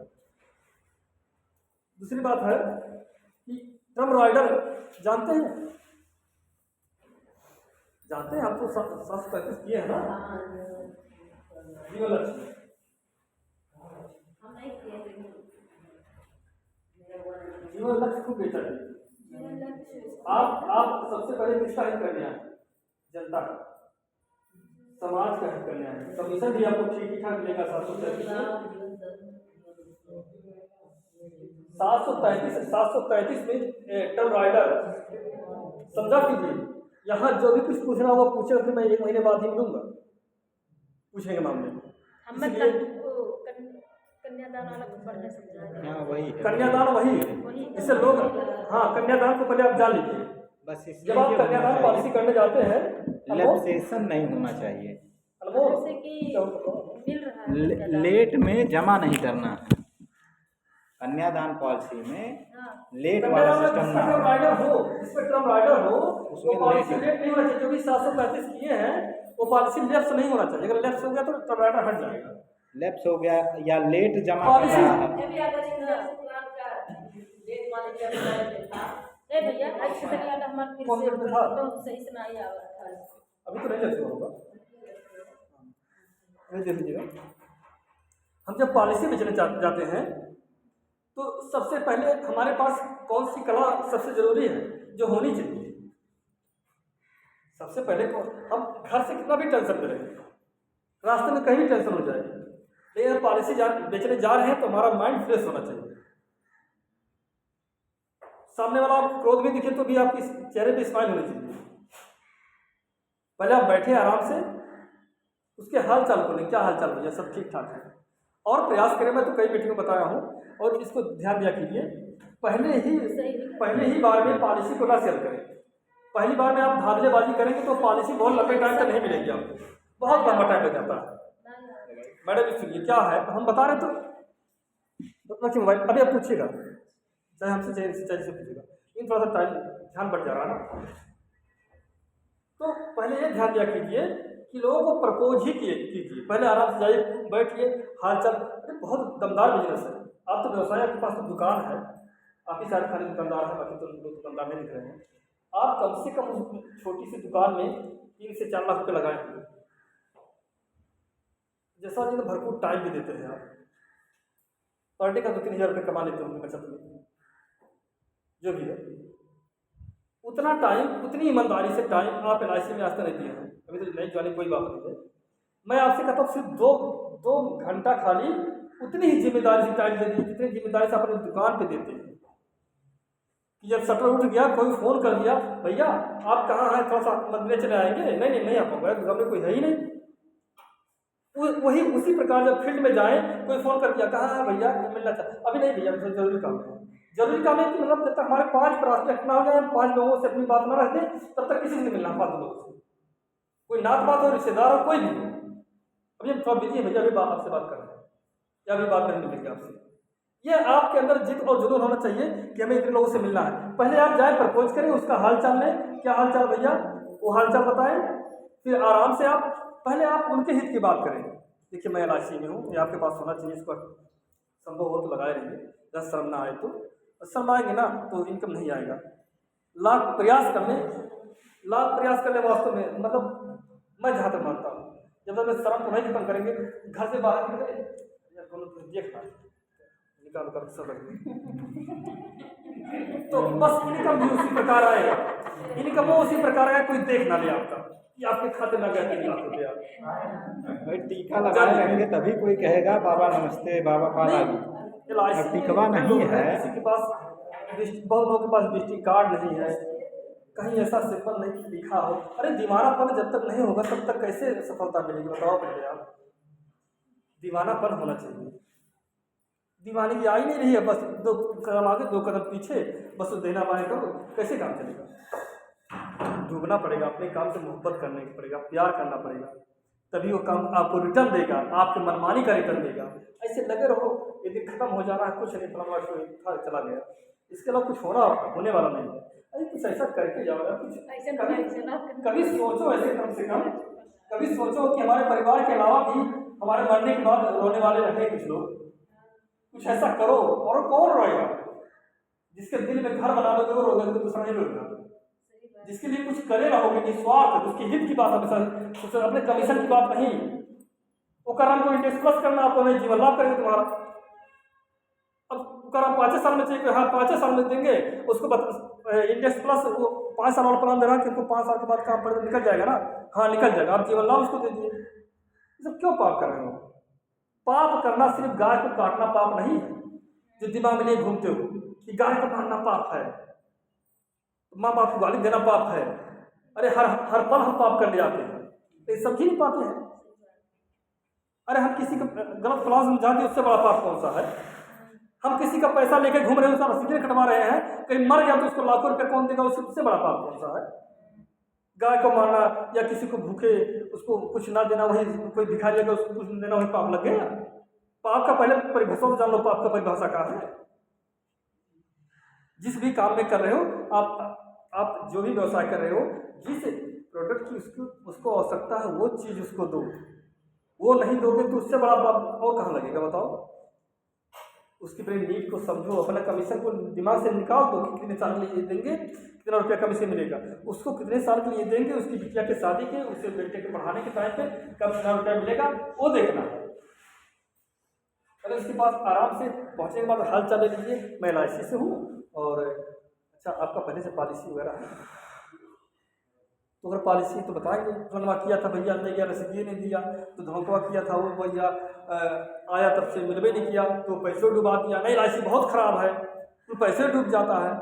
दूसरी बात है कि टर्म राइडर जानते हैं, आप तो 735 किए हैं ना जीवन लक्ष्य। हम नहीं किए जीवन लक्ष्य खूब बेहतर है। जीवन लक्ष्य। आप सबसे पहले किसका हित करने आए? जनता का, समाज का हित करने आए। कमीशन भी आपको ठीक ठाक मिलेगा। 733 में टर्म राइडर समझा कीजिए। यहाँ जो भी कुछ पूछना होगा पूछे, फिर मैं 1 महीने बाद ही मिलूंगा पूछने के मामले में। कन्यादान वाला पढ़ने समझा। हाँ, वही है। कन्यादान वही है, इससे लोग, हाँ, कन्यादान को पहले आप जान लीजिए। बस इसमें जब आप कन्यादान पॉलिसी करने जाते हैं, लैप्सेशन नहीं होना चाहिए। जैसे कि मिल रहा है लेट में जमा नहीं करना। कन्यादान पॉलिसी में हाँ। लेट वाला सिस्टम ना टर्म राइडर हो, जिसमें टर्म राइडर हो, उसमें वो पॉलिसी लेट लेट नहीं होना चाहिए। जो भी 735 किए हैं वो पॉलिसी लेफ्ट नहीं होना चाहिए। अगर लेफ्ट हो गया तो टर्म राइडर हट जाएगा। लैप्स हो गया या लेट जमा कर पॉलिसी रहा है। भैया अच्छी तरह हमारे फिर कौन से सा था? तो सही से नहीं आ रहा है। अभी तो नहीं लेफ्ट होगा, नहीं दे दीजिएगा। हम जब पॉलिसी बेचने जाते हैं तो सबसे पहले हमारे पास कौन सी कला सबसे जरूरी है जो होनी चाहिए? सबसे पहले हम घर से कितना भी टेंशन में रहें, रास्ते में कहीं भी टेंशन हो जाए, लेकिन पॉलिसी बेचने जा रहे हैं तो हमारा माइंड फ्रेश होना चाहिए। सामने वाला आप क्रोध में दिखे तो भी आपकी चेहरे पे स्माइल होनी चाहिए। पहले आप बैठे आराम से, उसके हाल चाल को नहीं, क्या हाल चाल भैया, सब ठीक ठाक है, और प्रयास करें। मैं तो कई मीटिंग में बताया हूँ, और इसको ध्यान दिया कीजिए। पहले ही बार में पॉलिसी को ना शेयर करें। पहली बार में आप धांधलेबाजी करेंगे तो पॉलिसी बहुत लंबे टाइम तक नहीं मिलेगी आपको, बहुत लंबा टाइम लग जाता है। मैडम सुनिए, क्या है हम बता रहे तो मोबाइल अभी आप पूछिएगा, चाहे हमसे चाहे से पूछिएगा, लेकिन थोड़ा सा टाइम ध्यान बढ़ जा रहा है ना। तो पहले ये ध्यान दिया कीजिए कि लोगों को प्रपोज ही कीजिए। पहले आराम से जाइए, बैठिए, हाल चाल। अरे बहुत दमदार बिजनेस है। आप तो व्यवसाय, आपके पास तो दुकान है, आप ही सारे खाली दुकानदार हैं, बाकी तो लोग दुकानदार नहीं दिख रहे हैं। आप कम से कम उस छोटी सी दुकान में 3 से 4 लाख रुपये लगाए होंगे। जैसा कि भरपूर टाइम भी देते हैं आप, पर डे का 2-3 हज़ार रुपये कमा लेते होंगे बचत में, जो भी है उतना टाइम, उतनी ईमानदारी से टाइम आप LIC में आज तक नहीं दिए हैं। अभी तो नहीं जाने कोई बात नहीं है। मैं आपसे कहता हूँ सिर्फ 2 घंटा खाली उतनी ही जिम्मेदारी से टाइम दे दीजिए जितनी जिम्मेदारी से अपनी दुकान पे देते हैं। कि जब शटर उठ गया, कोई फ़ोन कर दिया, भैया आप कहाँ हैं, थोड़ा सा मंदिर चले आएंगे, नहीं आ पाऊंगा, दुकान में कोई है ही नहीं। वही उसी प्रकार जब फील्ड में जाएँ, कोई फ़ोन कर दिया, कहाँ है भैया, मिलना चाहता, अभी नहीं भैया, जरूरी काम है। जरूरी काम है कि मतलब जब तक हमारे 5 प्रॉस्पेक्ट ना हो जाए, 5 लोगों से अपनी बात ना रख दें, तब तक किसी से नहीं मिलना फालतू लोगों से। कोई नात बात हो, रिश्तेदार हो, कोई भी हो, अभी हम थोड़ा बिजी है भैया, अभी आपसे बात कर रहे हैं या अभी बात नहीं मिलेगी आपसे। ये आपके अंदर जिद और जुनून होना चाहिए कि हमें इतने लोगों से मिलना है। पहले आप जाए, प्रपोज करें, उसका हाल चाल लें, क्या हाल चाल भैया, वो हाल चाल बताएं, फिर आराम से आप पहले आप उनके हित की बात करें। देखिए मैं LIC में हूँ, ये आपके पास होना चाहिए, इसको संभव हो तो लगाए रहिए, जब शर्म ना आए तो। शर्म आएंगे ना तो इनकम नहीं आएगा। लाख प्रयास करने वास्तव में, मतलब मैं जहाँ तक मानता हूँ, जब तक शर्म को नहीं खत्म करेंगे, घर से बाहर निकले बोलो तो देखना निकाल कर सब रख दे। तो बस इनकम भी उसी प्रकार आएगा, इनकम वो उसी प्रकार आएगा, कोई देख ना ले आपका कि आपके खाते में गया 3 लाख रुपया। भाई टीका लगाए रहेंगे तभी कोई कहेगा बाबा नमस्ते बाबा पाला। LIC टिकवा नहीं है, किसी के पास बहुत लोगों के पास विजिटिंग कार्ड नहीं है, कहीं ऐसा सिंपल नहीं लिखा हो। अरे दीवानापन जब तक नहीं होगा तब तक कैसे सफलता मिलेगी बताओ पहले आप। दीवानापन होना चाहिए, दीवानी की आ ही नहीं रही है, बस 2 कदम आगे 2 कदम पीछे, बस वो देना पाए करो, कैसे काम चलेगा। डूबना पड़ेगा, अपने काम से मोहब्बत करने पड़ेगा, प्यार करना पड़ेगा, तभी वो काम आपको रिटर्न देगा, आपके मनमानी का रिटर्न देगा। ऐसे लगे रहो ये दिन खत्म हो जाना है, कुछ नहीं फलाना था चला गया, इसके अलावा कुछ होने वाला नहीं है। अरे कुछ ऐसा करके जाओ यार, कुछ कभी सोचो ऐसे, कम से कम कभी सोचो कि हमारे परिवार के अलावा भी हमारे मरने के बाद रोने वाले रहे कुछ लोग, कुछ ऐसा करो। और कौन रोएगा? जिसके दिल में घर बना लोगे वो रोगे, तो दूसरा नहीं रोएगा। जिसके लिए कुछ करे रहोगे निस्वार्थ, उसके हित की बात हमेशा, अपने कमीशन की बात नहीं। वो कराम को इंडेक्स प्लस करना आपको नहीं, जीवन लाभ करेंगे तुम्हारा। अब कराम 5 साल में चाहिए, हाँ 5 साल में देंगे उसको, इंडेक्स प्लस वो 5 साल वाला प्लान दे रहा है कि उनको 5 साल के बाद काम पर निकल जाएगा ना, हाँ निकल जाएगा, आप जीवन लाभ उसको दे दिए। ये सब क्यों पाप कर रहे हो? पाप करना सिर्फ गाय को काटना पाप नहीं है, जो दिमाग में लिए घूमते हो कि गाय को मारना पाप है, माँ बाप को गाली देना पाप है। अरे हर पल हम पाप करने जाते हैं, ये समझ नहीं पाते हैं। अरे हम किसी का गलत प्लान समझा दिए, उससे बड़ा पाप कौन सा है? हम किसी का पैसा लेके घूम रहे हैं, उसका रसीदें कटवा रहे हैं, कहीं मर गया तो उसको लाखों रुपये कौन देगा? उससे बड़ा पाप कौन सा है? गाय को मारना या किसी को भूखे उसको कुछ ना देना, वही कोई भिखारी है उसको कुछ देना, वही पाप लग गया। पाप का पहले परिभाषा तो जान लो, पाप का परिभाषा क्या है। जिस भी काम में कर रहे हो आप जो भी व्यवसाय कर रहे हो, जिस प्रोडक्ट की उसको आवश्यकता है वो चीज़ उसको दो। वो नहीं दोगे तो उससे बड़ा पाप और कहाँ लगेगा बताओ? उसकी पूरी नीड को समझो, अपना कमीशन को दिमाग से निकाल दो कि कितने साल के लिए देंगे, कितना रुपया कमीशन मिलेगा, उसको कितने साल के लिए देंगे, उसकी बिटिया के शादी के, उसके बेटे के पढ़ाने के टाइम पे कब कितना रुपया मिलेगा वो देखना है। अगर उसके पास आराम से पहुँचने के बाद हाल चाल ले लीजिए, मैं LIC से हूँ और अच्छा आपका पहले से पॉलिसी वगैरह है, तो अगर पॉलिसी तो बताएंगे धनवा किया था भैया नहीं गया, रसीद नहीं दिया, तो धोखा किया था वो भैया आया तब से मिलवे नहीं किया तो पैसे डुबा दिया, नहीं LIC बहुत ख़राब है तो पैसे डूब जाता है।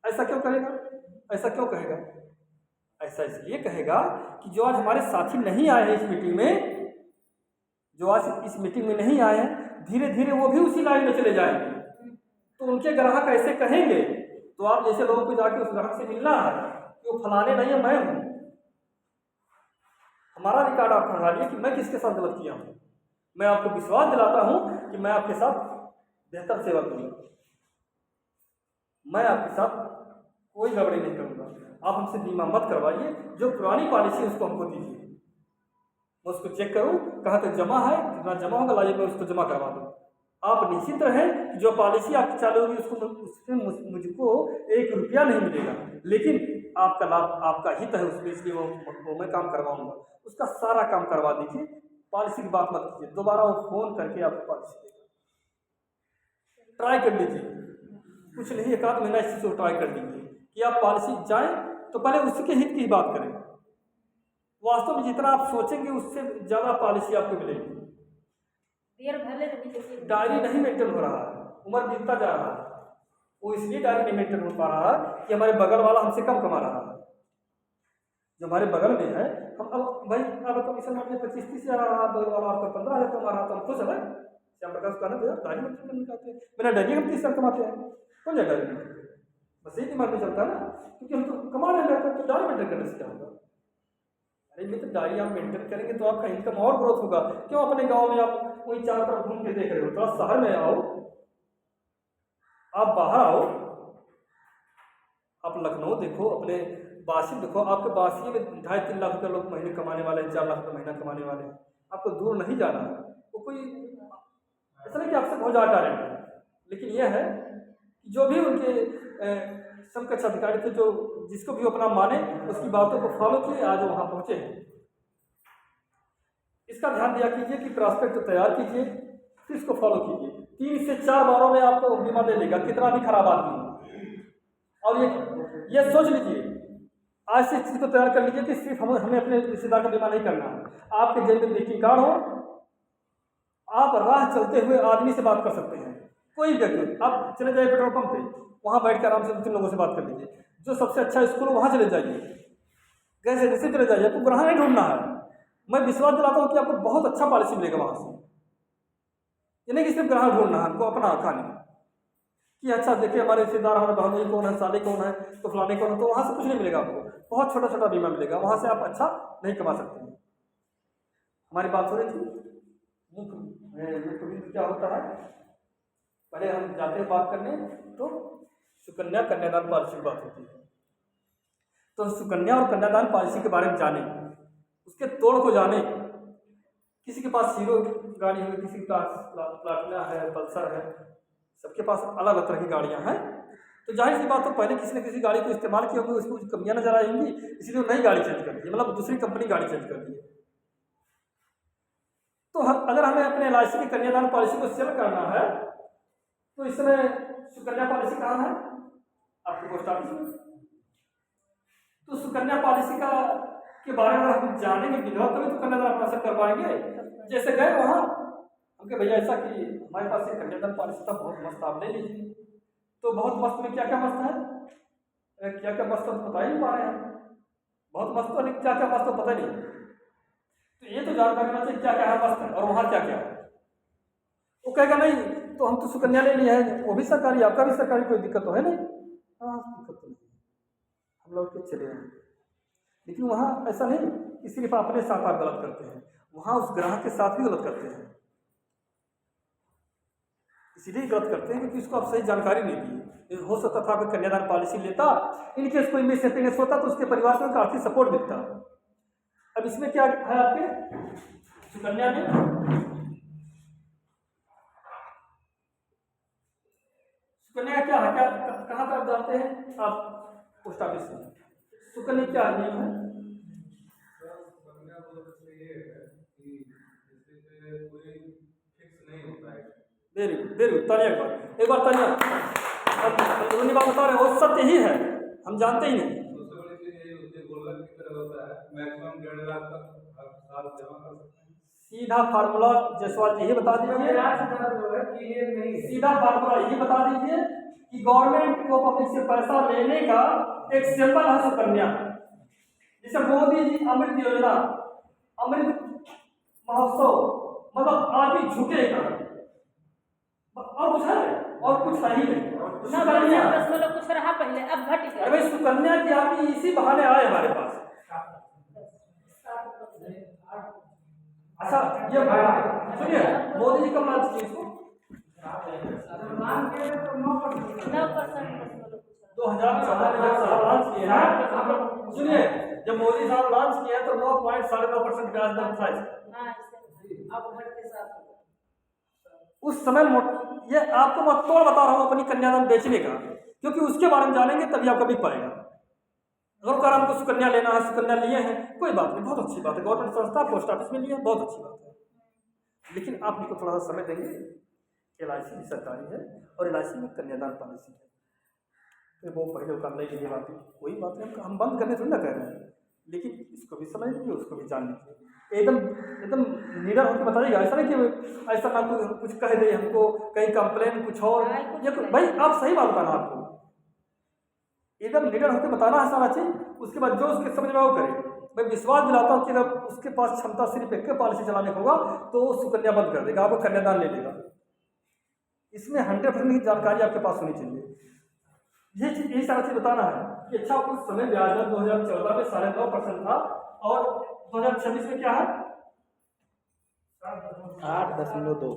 ऐसा क्यों करेगा? ऐसा क्यों कहेगा? ऐसा इसलिए कहेगा कि जो आज हमारे साथी नहीं आए हैं इस मीटिंग में, जो आज इस मीटिंग में नहीं आए हैं, धीरे धीरे वो भी उसी लाइन में चले जाएंगे, तो उनके ग्राहक ऐसे कहेंगे। तो आप जैसे लोगों को जाके उस ग्राहक से मिलना है कि वो फलाने नहीं है, मैं हूँ। हमारा रिकॉर्ड आप खंगा लिए कि मैं किसके साथ गलत किया हूँ। मैं आपको विश्वास दिलाता हूँ कि मैं आपके साथ बेहतर सेवा करूँगा, मैं आपके साथ कोई गड़बड़ी नहीं करूँगा। आप हमसे बीमा मत करवाइए, जो पुरानी पॉलिसी उसको हमको दीजिए, मैं उसको चेक करूँ कहाँ तक जमा है, कितना जमा होगा, लाइए मैं उसको जमा करवा दूँ। आप निश्चित रहें जो पॉलिसी आपकी चालू होगी उसमें मुझको 1 रुपया नहीं मिलेगा, लेकिन आपका लाभ आपका हित है उसमें, इसलिए वो मैं काम करवाऊँगा। उसका सारा काम करवा दीजिए, पॉलिसी की बात मत कीजिए। दोबारा वो फ़ोन करके आपको पॉलिसी देगा, ट्राई कर लीजिए, कुछ नहीं 1 महीना इस चीज़ को ट्राई कर लीजिए कि आप पॉलिसी जाएँ तो पहले उसके हित की बात करें। वास्तव में जितना आप सोचेंगे उससे ज़्यादा पॉलिसी आपको मिलेगी। डायरी नहीं मेंटेन हो रहा है, उम्र बीतता जा रहा है, वो इसलिए डायरी नहीं मेंटेन हो पा रहा है कि हमारे बगल वाला हमसे कम कमा रहा है। जो हमारे बगल में है, हम अब भाई अब कमीशन मारने 25-30 हज़ार आ रहा, बगल वाला आपका 15,000 कमा रहा, तो हम खुश है। श्याम प्रकाश कहना तो यार डायरी मेंटेन करने आते हैं, बिना डायरी हम 30 हज़ार कमाते हैं, कौन जाए डायरी मेंटेन? बस यही दिमाग में चलता है ना, क्योंकि हम तो कमा रहे हैं तो डायरी मेंटेन करने से क्या होगा? अरे ये तो डायरी आप मेंटेन करेंगे तो आपका इनकम और ग्रोथ होगा। क्यों अपने गांव में आप कोई चारों तरफ घूम के देख रहे हो? थोड़ा शहर में आओ, आप बाहर आओ, आप लखनऊ देखो, अपने बासी देखो, आपके बासी में 2.5-3 लाख रुपये लोग महीने कमाने वाले हैं, 4 लाख रुपये महीना कमाने वाले हैं। आपको दूर नहीं जाना है, वो कोई ऐसा नहीं कि आपसे बहुत ज़्यादा टैलेंट है, लेकिन यह है कि जो भी उनके समकक्ष अधिकारी थे, जो जिसको भी अपना माने, उसकी बातों को फॉलो किए, आज वहाँ पहुँचे हैं। इसका ध्यान दिया कीजिए कि प्रॉस्पेक्ट तैयार कीजिए, तो इसको फॉलो कीजिए। 3 से 4 बारों में आपको बीमा दे लेगा, कितना भी खराब आदमी हो। और ये सोच लीजिए, आज से इस चीज़ को तैयार कर लीजिए कि सिर्फ हमें अपने रिश्तेदार का बीमा नहीं करना है। आपके जेब में ग्रीटिंग कार्ड हो, आप राह चलते हुए आदमी से बात कर सकते हैं। कोई व्यक्ति, आप चले जाइए पेट्रोल पंप पे, वहाँ बैठ कर आराम से 2-3 लोगों से बात कर लीजिए। जो सबसे अच्छा स्कूल वहाँ चले जाइए, गैस एजेंसी चले जाइए, आपको ग्राहक नहीं ढूंढना है। मैं विश्वास दिलाता हूँ कि आपको बहुत अच्छा पॉलिसी मिलेगा वहाँ से। ये नहीं कि सिर्फ ग्राहक ढूंढना है हमको अपना खाने कि अच्छा देखिए हमारे रिश्तेदार, हमारे भाई कौन है, साले कौन है, तो फलाने कौन है, तो वहाँ से कुछ नहीं मिलेगा आपको। बहुत छोटा छोटा बीमा मिलेगा, वहाँ से आप अच्छा नहीं कमा सकते हैं। हमारी बात हो रही थी मुख्य बिंदु क्या होता है। पहले हम जाते हैं बात करने तो सुकन्या कन्यादान पॉलिसी की बात होती है। तो सुकन्या और कन्यादान पॉलिसी के बारे में जाने, उसके तोड़ को जाने। किसी के पास हीरो गाड़ी है, किसी के पास प्लाटिना है, पल्सर है, सबके पास अलग अलग तरह की गाड़ियां हैं। तो जाहिर सी बात हो, पहले किसी ने किसी गाड़ी को इस्तेमाल किया होगा, उसको कुछ कमियां नजर आएंगी, इसलिए वो नई गाड़ी चेंज कर दी, मतलब दूसरी कंपनी गाड़ी चेंज कर दी। तो अगर हमें अपने LIC की कन्यादान पॉलिसी को सेल करना है तो इस समय सुकन्या पॉलिसी कहाँ है? आपके पोस्ट ऑफिस में। तो सुकन्या पॉलिसी का के बारे में हम जानेंगे विधवा, तभी तो कन्यादान अपना से करवाएंगे। जैसे गए वहाँ, हमके भैया ऐसा कि हमारे पास एक कन्यादान पॉलिसी था, बहुत मस्त, आप ले लीजिए। तो बहुत मस्त में क्या क्या मस्त है, क्या क्या मस्त हम बता ही नहीं पा रहे हैं। बहुत मस्त तो क्या क्या मस्त तो पता नहीं। तो ये तो जान रखना चाहिए क्या क्या है मस्त है और वहाँ क्या क्या है। वो कहेगा नहीं तो हम तो सुकन्या ले लिए हैं, वो भी सरकारी, आपका भी सरकारी, कोई दिक्कत तो है नहीं। हाँ दिक्कत तो नहीं, हम लौट के चले आए। लेकिन वहाँ ऐसा नहीं कि सिर्फ अपने साथ आप गलत करते हैं, वहाँ उस ग्राहक के साथ भी गलत करते हैं। इसीलिए गलत करते हैं क्योंकि उसको आप सही जानकारी नहीं दी। हो सकता था कि कन्यादान पॉलिसी लेता, इनकेस कोई मिस हैप्पीनेस होता तो उसके परिवार को आर्थिक सपोर्ट मिलता। अब इसमें क्या है आपके सुकन्या में, सुकन्या क्या है, क्या कहाँ तक जानते हैं आप पोस्ट ऑफिस में? सुकन्या क्या नियम है? वेरी गुड तालियां एक बार तालियां। अब बात बता रहे हो, सत्य ही है, हम जानते ही नहीं। सीधा फार्मूला जसवाल यही बता दीजिए, सीधा फार्मूला यही बता दीजिए कि गवर्नमेंट को पब्लिक से पैसा लेने का एक सिंपल है सुकन्या। जैसे मोदी जी अमृत योजना, अमृत महोत्सव, मतलब आदमी झुकेगा और कुछ है और कुछ है ही नहीं। सुकन्या कुछ रहा पहले, अब घट गया। अरे सुकन्या की आदमी इसी बहाने आए हमारे पास। अच्छा ये सुनिए, मोदी जी कब लॉन्च किए इसको? 2014 में जब साहब लॉन्च किए हैं, सुनिए जब मोदी साहब लॉन्च किए तो 9.9% ब्याज दर था उस समय। ये आपको मैं तोड़ बता रहा हूँ अपनी कन्यादान बेचने का, क्योंकि उसके बारे में जानेंगे तभी आप कभी पाएगा। अगर कर हमको सुकन्या लेना है, सुकन्या लिए हैं, कोई बात नहीं, बहुत अच्छी बात है, गवर्नमेंट संस्था पोस्ट ऑफिस में लिए हैं, बहुत अच्छी बात है। लेकिन आप इनको थोड़ा सा समय देंगे। LIC भी सरकारी है और LIC में कन्यादान पॉलिसी है, तो वो पहले काम नहीं लिए बात, कोई बात नहीं, हम बंद करने थोड़ी ना कह रहे हैं, लेकिन इसको भी समझ लीजिए, उसको भी जान लीजिए। एकदम निडर होकर बताइएगा, ऐसा नहीं कि ऐसा ना कुछ कह दे हमको, कहीं कंप्लेन कुछ और, ये भाई आप सही बात बताना, आपको एकदम निडर होकर बताना है सारा चीज। उसके बाद जो उसके समझ में वो करे। मैं विश्वास दिलाता हूँ कि अगर उसके पास क्षमता सिर्फ एक पॉलिसी चलाने होगा तो वो सुकन्या बंद कर देगा, आपको कन्यादान ले लेगा। इसमें 100% की जानकारी आपके पास होनी चाहिए। यही सारा चीज बताना है कि अच्छा उस समय ब्याज दर 2014 में 9.5% था और 2026 में क्या है 8.2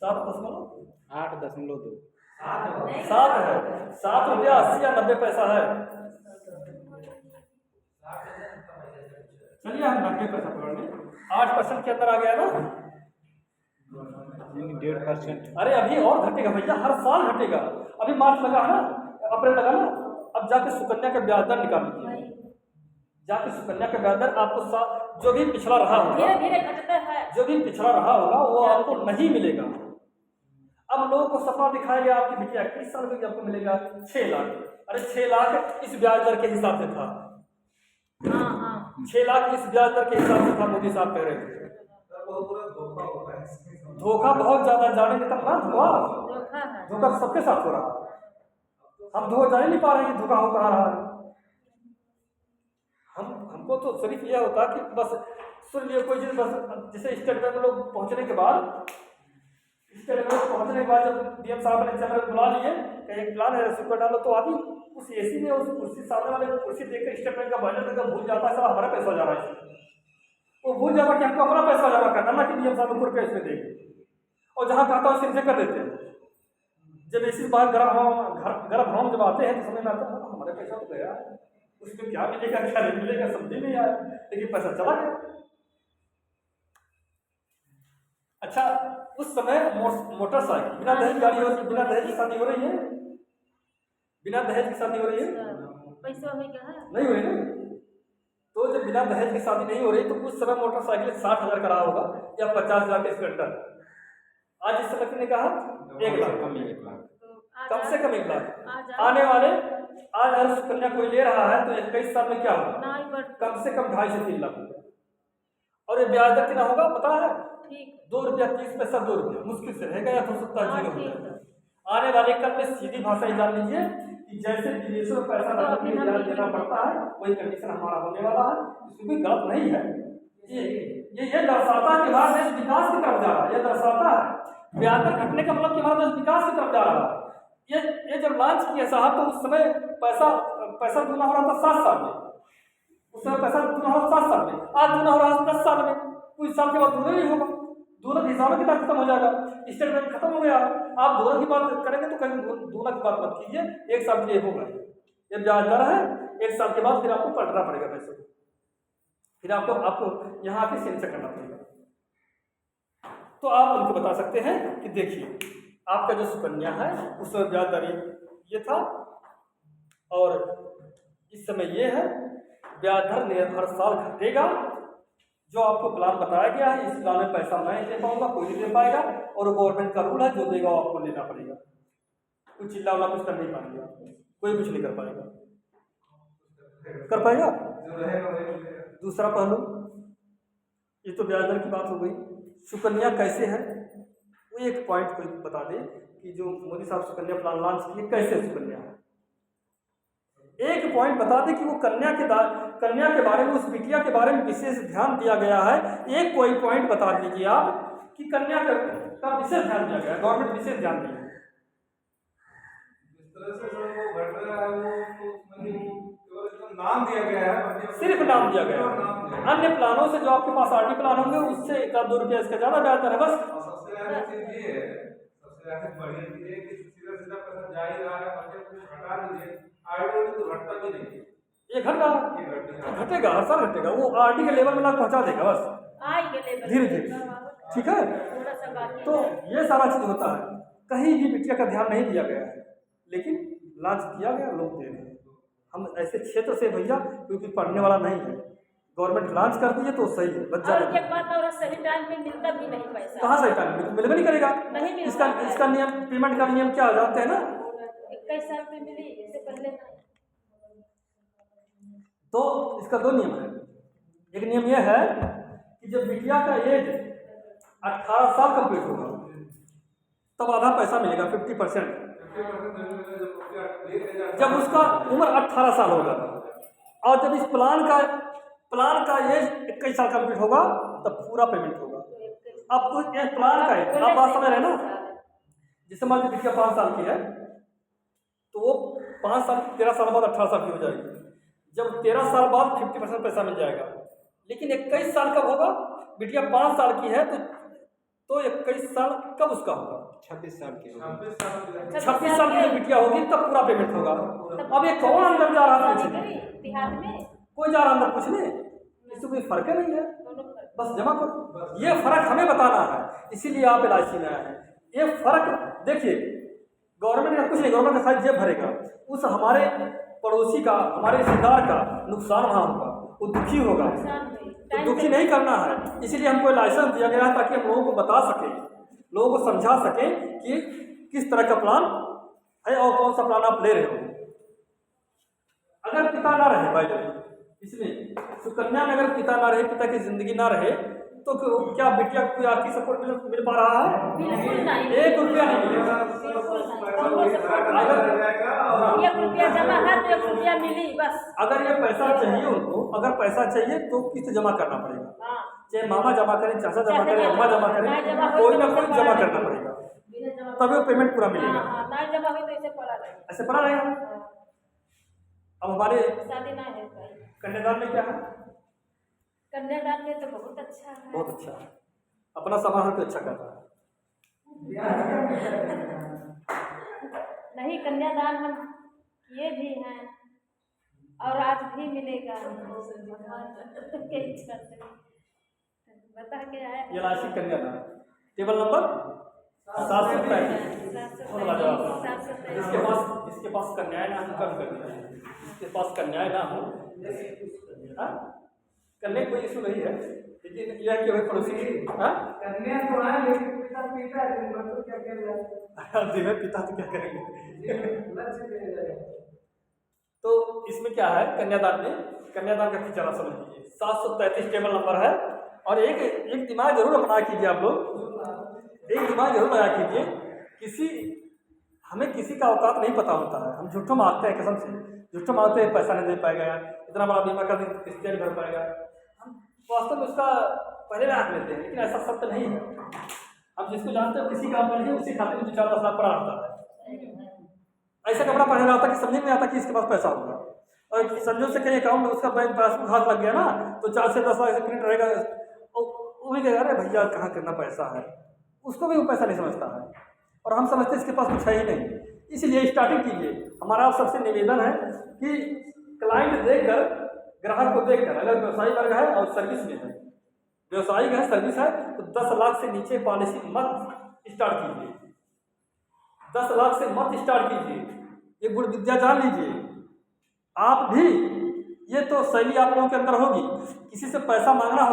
7.2 7 है, 7 रुपया 80 या 90 पैसा है। चलिए हम 90 पैसा पकड़ लें, 8% के अंदर आ गया ना, 1.5%। अरे अभी और घटेगा भैया, हर साल घटेगा। अभी मार्च लगा है ना, अप्रैल लगा ना, अब जाके सुकन्या का ब्याज दर निकाल लीजिए, जाके सुकन्या का ब्याज दर आपको जो भी पिछड़ा रहा होगा, धीरे धीरे घटता है, जो भी पिछड़ा रहा होगा वो आपको नहीं मिलेगा। अब लोगों को सपना दिखाया गया आपकी बिटिया 21 साल में आपको मिलेगा 6 लाख। अरे 6 लाख इस ब्याज दर के हिसाब से था, हाँ हाँ 6 लाख इस ब्याज दर के हिसाब से था, मोदी साहब कह रहे थे। धोखा बहुत ज्यादा, जाने में तक ना धोखा धोखा है। धोखा तो सबके साथ हो रहा है। हम धोखा जान नहीं पा रहे हैं कि धोखा हो कहाँ रहा है। हमको तो सिर्फ यह होता कि बस सुन लिए कोई चीज़, बस जैसे स्टेट बैंक में लोग पहुँचने के बाद, स्टेट बैंक पहुँचने के बाद जब डीएम साहब ने चैनल बुला लिए कि एक प्लान है रसीद पर डालो, तो आदमी उस एसी में उस कुर्सी सामने वाले कुर्सी देख कर स्टेट बैंक का बजट देकर भूल जाता है, सारा हमारा पैसा जा रहा है इसमें। वो भूल जाता कि हमको अपना पैसा जमा करना, ना कि डीएम साहब को रुपये इसमें देंगे। और जहाँ खाता है सिर्फ कर देते हैं। जब इसी बार गर्म हवा जब आते हैं तो समझ में आता है हमारे पैसा तो गया, उसमें क्या मिलेगा क्या नहीं मिलेगा समझ नहीं आया, लेकिन पैसा चला गया। अच्छा, उस समय मोटरसाइकिल बिना दहेज गाड़ी हो, बिना दहेज की शादी हो रही है, बिना दहेज की शादी हो रही है, पैसा हो गया है नहीं हो रही ना। तो जब बिना दहेज की शादी नहीं हो रही तो उस समय मोटरसाइकिल 60,000 का रहा होगा या 50,000 के स्प्लेंडर। आज इस समय कितने का है? 1 लाख, कम से कम 1 लाख। आने वाले आज हर सुकन्या कोई ले रहा है तो 21 साल में क्या होगा? कम से कम 2.5 से 3 लाख। और ये ब्याज दर कितना होगा पता है? 2 रुपया 30 पैसा, 2 रुपया मुश्किल से रहेगा, या 270 जीरो। आने वाले कल में सीधी भाषा ही जान लीजिए कि जैसे विदेशों में पैसा रखने के लिए ब्याज देना पड़ता है, वही कंडीशन हमारा होने वाला है। इसमें कोई गलत नहीं है। ये दर्शाता है कि हमारा देश विकास की तरफ जा रहा है। ये दर्शाता है ब्याज दर घटने का मतलब कि हमारा देश विकास की तरफ जा रहा है। ये जब लॉन्च किया साहब तो उस समय पैसा दूना हो रहा था 7 साल में, उस समय पैसा दूना हो रहा था 7 साल में, आज दूना हो रहा है 10 साल में। कुछ साल के बाद दूना नहीं होगा, दूना हिसाब किताब खत्म हो जाएगा, स्टेट बैंक खत्म हो गया। आप दूना की बात करेंगे तो कहीं दूना की बात मत कीजिए, 1 साल के लिए होगा। ये ब्याज दर है, 1 साल के बाद फिर आपको पलटना पड़ेगा पैसे को, फिर आपको यहाँ आके सेंसर करना पड़ेगा। तो आप उनको बता सकते हैं कि देखिए आपका जो सुकन्या है उसमें ब्याज दर ये था और इस समय ये है। ब्याज दर हर साल घटेगा। जो आपको प्लान बताया गया है, इस प्लान में पैसा मैं दे पाऊंगा, कोई नहीं दे पाएगा, और गवर्नमेंट का रूल है, जो देगा वो आपको लेना पड़ेगा। कुछ चिल्ला वाला कुछ कर नहीं पाएंगे, कोई कुछ नहीं कर पाएगा। कर पाएगा? दूसरा पहलू, ये तो ब्याज दर की बात हो गई। सुकन्या कैसे है वो एक पॉइंट कोई बता दे कि जो मोदी साहब सुकन्या प्लान लॉन्च किए कैसे सुकन्या है। एक पॉइंट बता दे कि वो कन्या के बारे में, उस बिटिया के बारे में विशेष ध्यान दिया गया है। एक कोई पॉइंट बता दीजिए आप कि कन्या का विशेष ध्यान दिया गया है, गवर्नमेंट विशेष ध्यान दिया है। जिस तरह से वो घट रहा है वो नाम दिया गया है, सिर्फ नाम दिया गया है। अन्य प्लानों से जो आपके पास आरडी प्लान होंगे उससे 1-2 रुपया इसका ज्यादा ब्याज दर है बस। सबसे ज्यादा चीज ये है, सबसे ज्यादा बढ़िया चीज है कि सीधा सीधा पैसा जा ही रहा है, बजट कुछ घटा दीजिए, आरडी तो घटता भी नहीं, ये घटेगा, हर साल घटेगा। वो आरडी के लेवल में ना पहुंचा देगा बस धीरे धीरे, ठीक है। तो ये सारा चीज होता है, कहीं भी बिटिया का ध्यान नहीं दिया गया है, लेकिन लॉन्च किया गया, लोग दे रहे हैं। हम ऐसे क्षेत्र से भैया क्योंकि पढ़ने वाला नहीं है, गवर्नमेंट लॉन्च कर दी है तो सही है। बच्चा और एक बात और, सही टाइम पे मिलता भी नहीं पैसा। कहाँ सही टाइम मिलबे नहीं करेगा? नहीं मिलता। इसका नियम, पेमेंट का नियम क्या जानते हैं ना? 21 साल पे मिली, इससे पहले नहीं। तो इसका 2 नियम है। एक नियम यह है कि जब बिटिया का एज 18 साल कंप्लीट होगा तब आधा पैसा मिलेगा, 50%। जब उसका उम्र 18 साल होगा और जब इस प्लान का एज 21 साल कंप्लीट होगा तब पूरा पेमेंट होगा। अब ये प्लान का है, आप बात समझ रहे हैं ना? जिससे मान लीजिए बिटिया 5 साल की है तो वो 5 साल 13 साल बाद 18 साल की हो जाएगी। जब 13 साल बाद 50% पैसा मिल जाएगा। लेकिन 21 साल कब होगा? बिटिया 5 साल की है तो 21 साल कब उसका होगा? 26 साल की 26 साल की बिटिया होगी तब पूरा पेमेंट होगा। अब ये कौन अंदर जा रहा है? देहात में कोई जा रहा अंदर पूछने, इससे कोई फर्क नहीं है, बस जमा करो। ये फर्क हमें बताना है, इसीलिए आप LIC में आए हैं। ये फर्क देखिए, गवर्नमेंट का कुछ नहीं, गवर्नमेंट का सारी जेब भरेगा। उस हमारे पड़ोसी का, हमारे रिश्तेदार का नुकसान वहाँ होगा, वो दुखी होगा, तो दुखी नहीं करना है। इसीलिए हमको लाइसेंस दिया गया है ताकि हम लोगों को बता सकें लोगों को समझा सकें कि किस तरह का प्लान है और कौन सा प्लान आप ले रहे हो। अगर पिता ना रहे भाई इसमें सुकन्या में, अगर पिता ना रहे, पिता की जिंदगी ना रहे, तो क्या बिटिया को कोई आर्थिक सपोर्ट मिल पा रहा है? बिल्कुल नहीं, 1 रुपया नहीं मिलेगा। बिल्कुल नहीं। 1 रुपया जमा है तो 1 रुपया मिली बस। अगर ये पैसा चाहिए उनको, अगर पैसा चाहिए तो किस्त जमा करना पड़ेगा, हाँ, चाहे मामा जमा करें, चाचा जमा करें, अम्मा जमा करें, कोई ना कोई जमा करना पड़ेगा, तभी वो पेमेंट पूरा मिलेगा। हाँ, ना जमा हुई तो इसे पड़ा नहीं। ऐसे पड़ा रहेगा। हाँ, अब हमारे शादी ना है भाई। कन्यादान में क्या है? कन्यादान में तो बहुत अच्छा है। बहुत अच्छा है, अपना समाज पे अच्छा कर रहा है। नहीं, कन्यादान हम किए भी हैं और आज भी मिलेगा भगवान के इच्छा से। बता के आया ये राशि कन्यादान टेबल नंबर 733। इसके पास कन्याएं ना हो, कम कर दिया। इसके पास कन्याएं ना हो, करने कोई इशू नहीं है, लेकिन यह कि भाई पड़ोसी कन्या तो है लेकिन पिता पिता दिन भर तो क्या कर रहा है? दिन में पिता तो क्या करेंगे। लक्ष्य दे रहा है। तो इसमें क्या है, कन्यादान में, कन्यादान का फीचर आप समझ लीजिए। 733 टेबल नंबर है। और एक दिमाग जरूर अपना कीजिए आप लोग, एक दिमाग जरूर लगा कीजिए। हमें किसी का औकात नहीं पता होता है, हम झूठों मांगते हैं, कसम से झूठों मांगते हैं, पैसा नहीं दे पाएगा यार, इतना बड़ा बीमा कर दें किस्त नहीं भर पाएगा। हम वास्तव में उसका पहले में आंक लेते हैं, लेकिन ऐसा सत्य नहीं है। हम जिसको जानते हो किसी काम पर उसी खाते में 4-10 लाख पड़ा रहता है। ऐसा कपड़ा पहना रहता है कि समझ में आता कि इसके पास पैसा होगा, और संजोग से कहीं अकाउंट में उसका बैंक पासबुक हाथ लग गया ना, तो 4 से 10 लाख से प्रिंट रहेगा, वो भी कहेगा अरे भैया कहाँ करना पैसा है, उसको भी वो पैसा नहीं समझता है, और हम समझते इसके पास कुछ है ही नहीं। इसलिए स्टार्टिंग कीजिए। हमारा आप सबसे निवेदन है कि क्लाइंट देखकर, ग्राहक को देखकर, अगर व्यवसायी वर्ग है और सर्विस में है, व्यवसायिक है, सर्विस है, तो 10 लाख से नीचे पॉलिसी मत स्टार्ट कीजिए। 10 लाख से मत स्टार्ट कीजिए। ये गुण विद्या जान लीजिए। आप भी, ये तो शैली आप लोगों के अंदर होगी, किसी से पैसा मांगना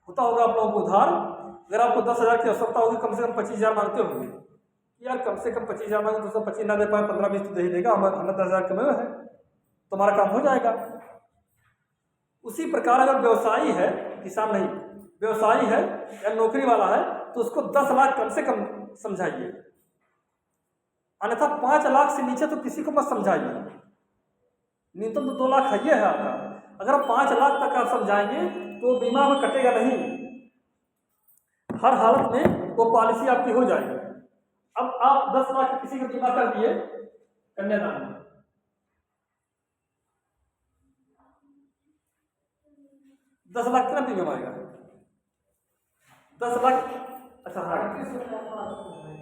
होता होगा आप लोगों को उधार। अगर आपको 10,000 की आवश्यकता होगी, कम से कम 25,000 मांगते होंगे, यार कम से कम 25,000 मांगे तो 25 ना दे पाए, 15-20 तो दे ही देगा, हमें 10,000 कमे है, तुम्हारा काम हो जाएगा। उसी प्रकार अगर व्यवसायी है, किसान नहीं, व्यवसायी है या नौकरी वाला है, तो उसको 10 लाख कम से कम समझाइए, अन्यथा 5 लाख से नीचे तो किसी को मत समझाइए। न्यूनतम तो 2 लाख है आपका। अगर 5 लाख तक आप समझाएंगे तो बीमा में कटेगा नहीं, हर हालत में वो पॉलिसी आपकी हो जाएगी। अब आप 10 लाख किसी का बीमा कर दिए कन्यादान में, 10 लाख कितना प्रीमियम आएगा? 10 लाख, अच्छा हाँ,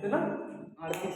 कितना? 38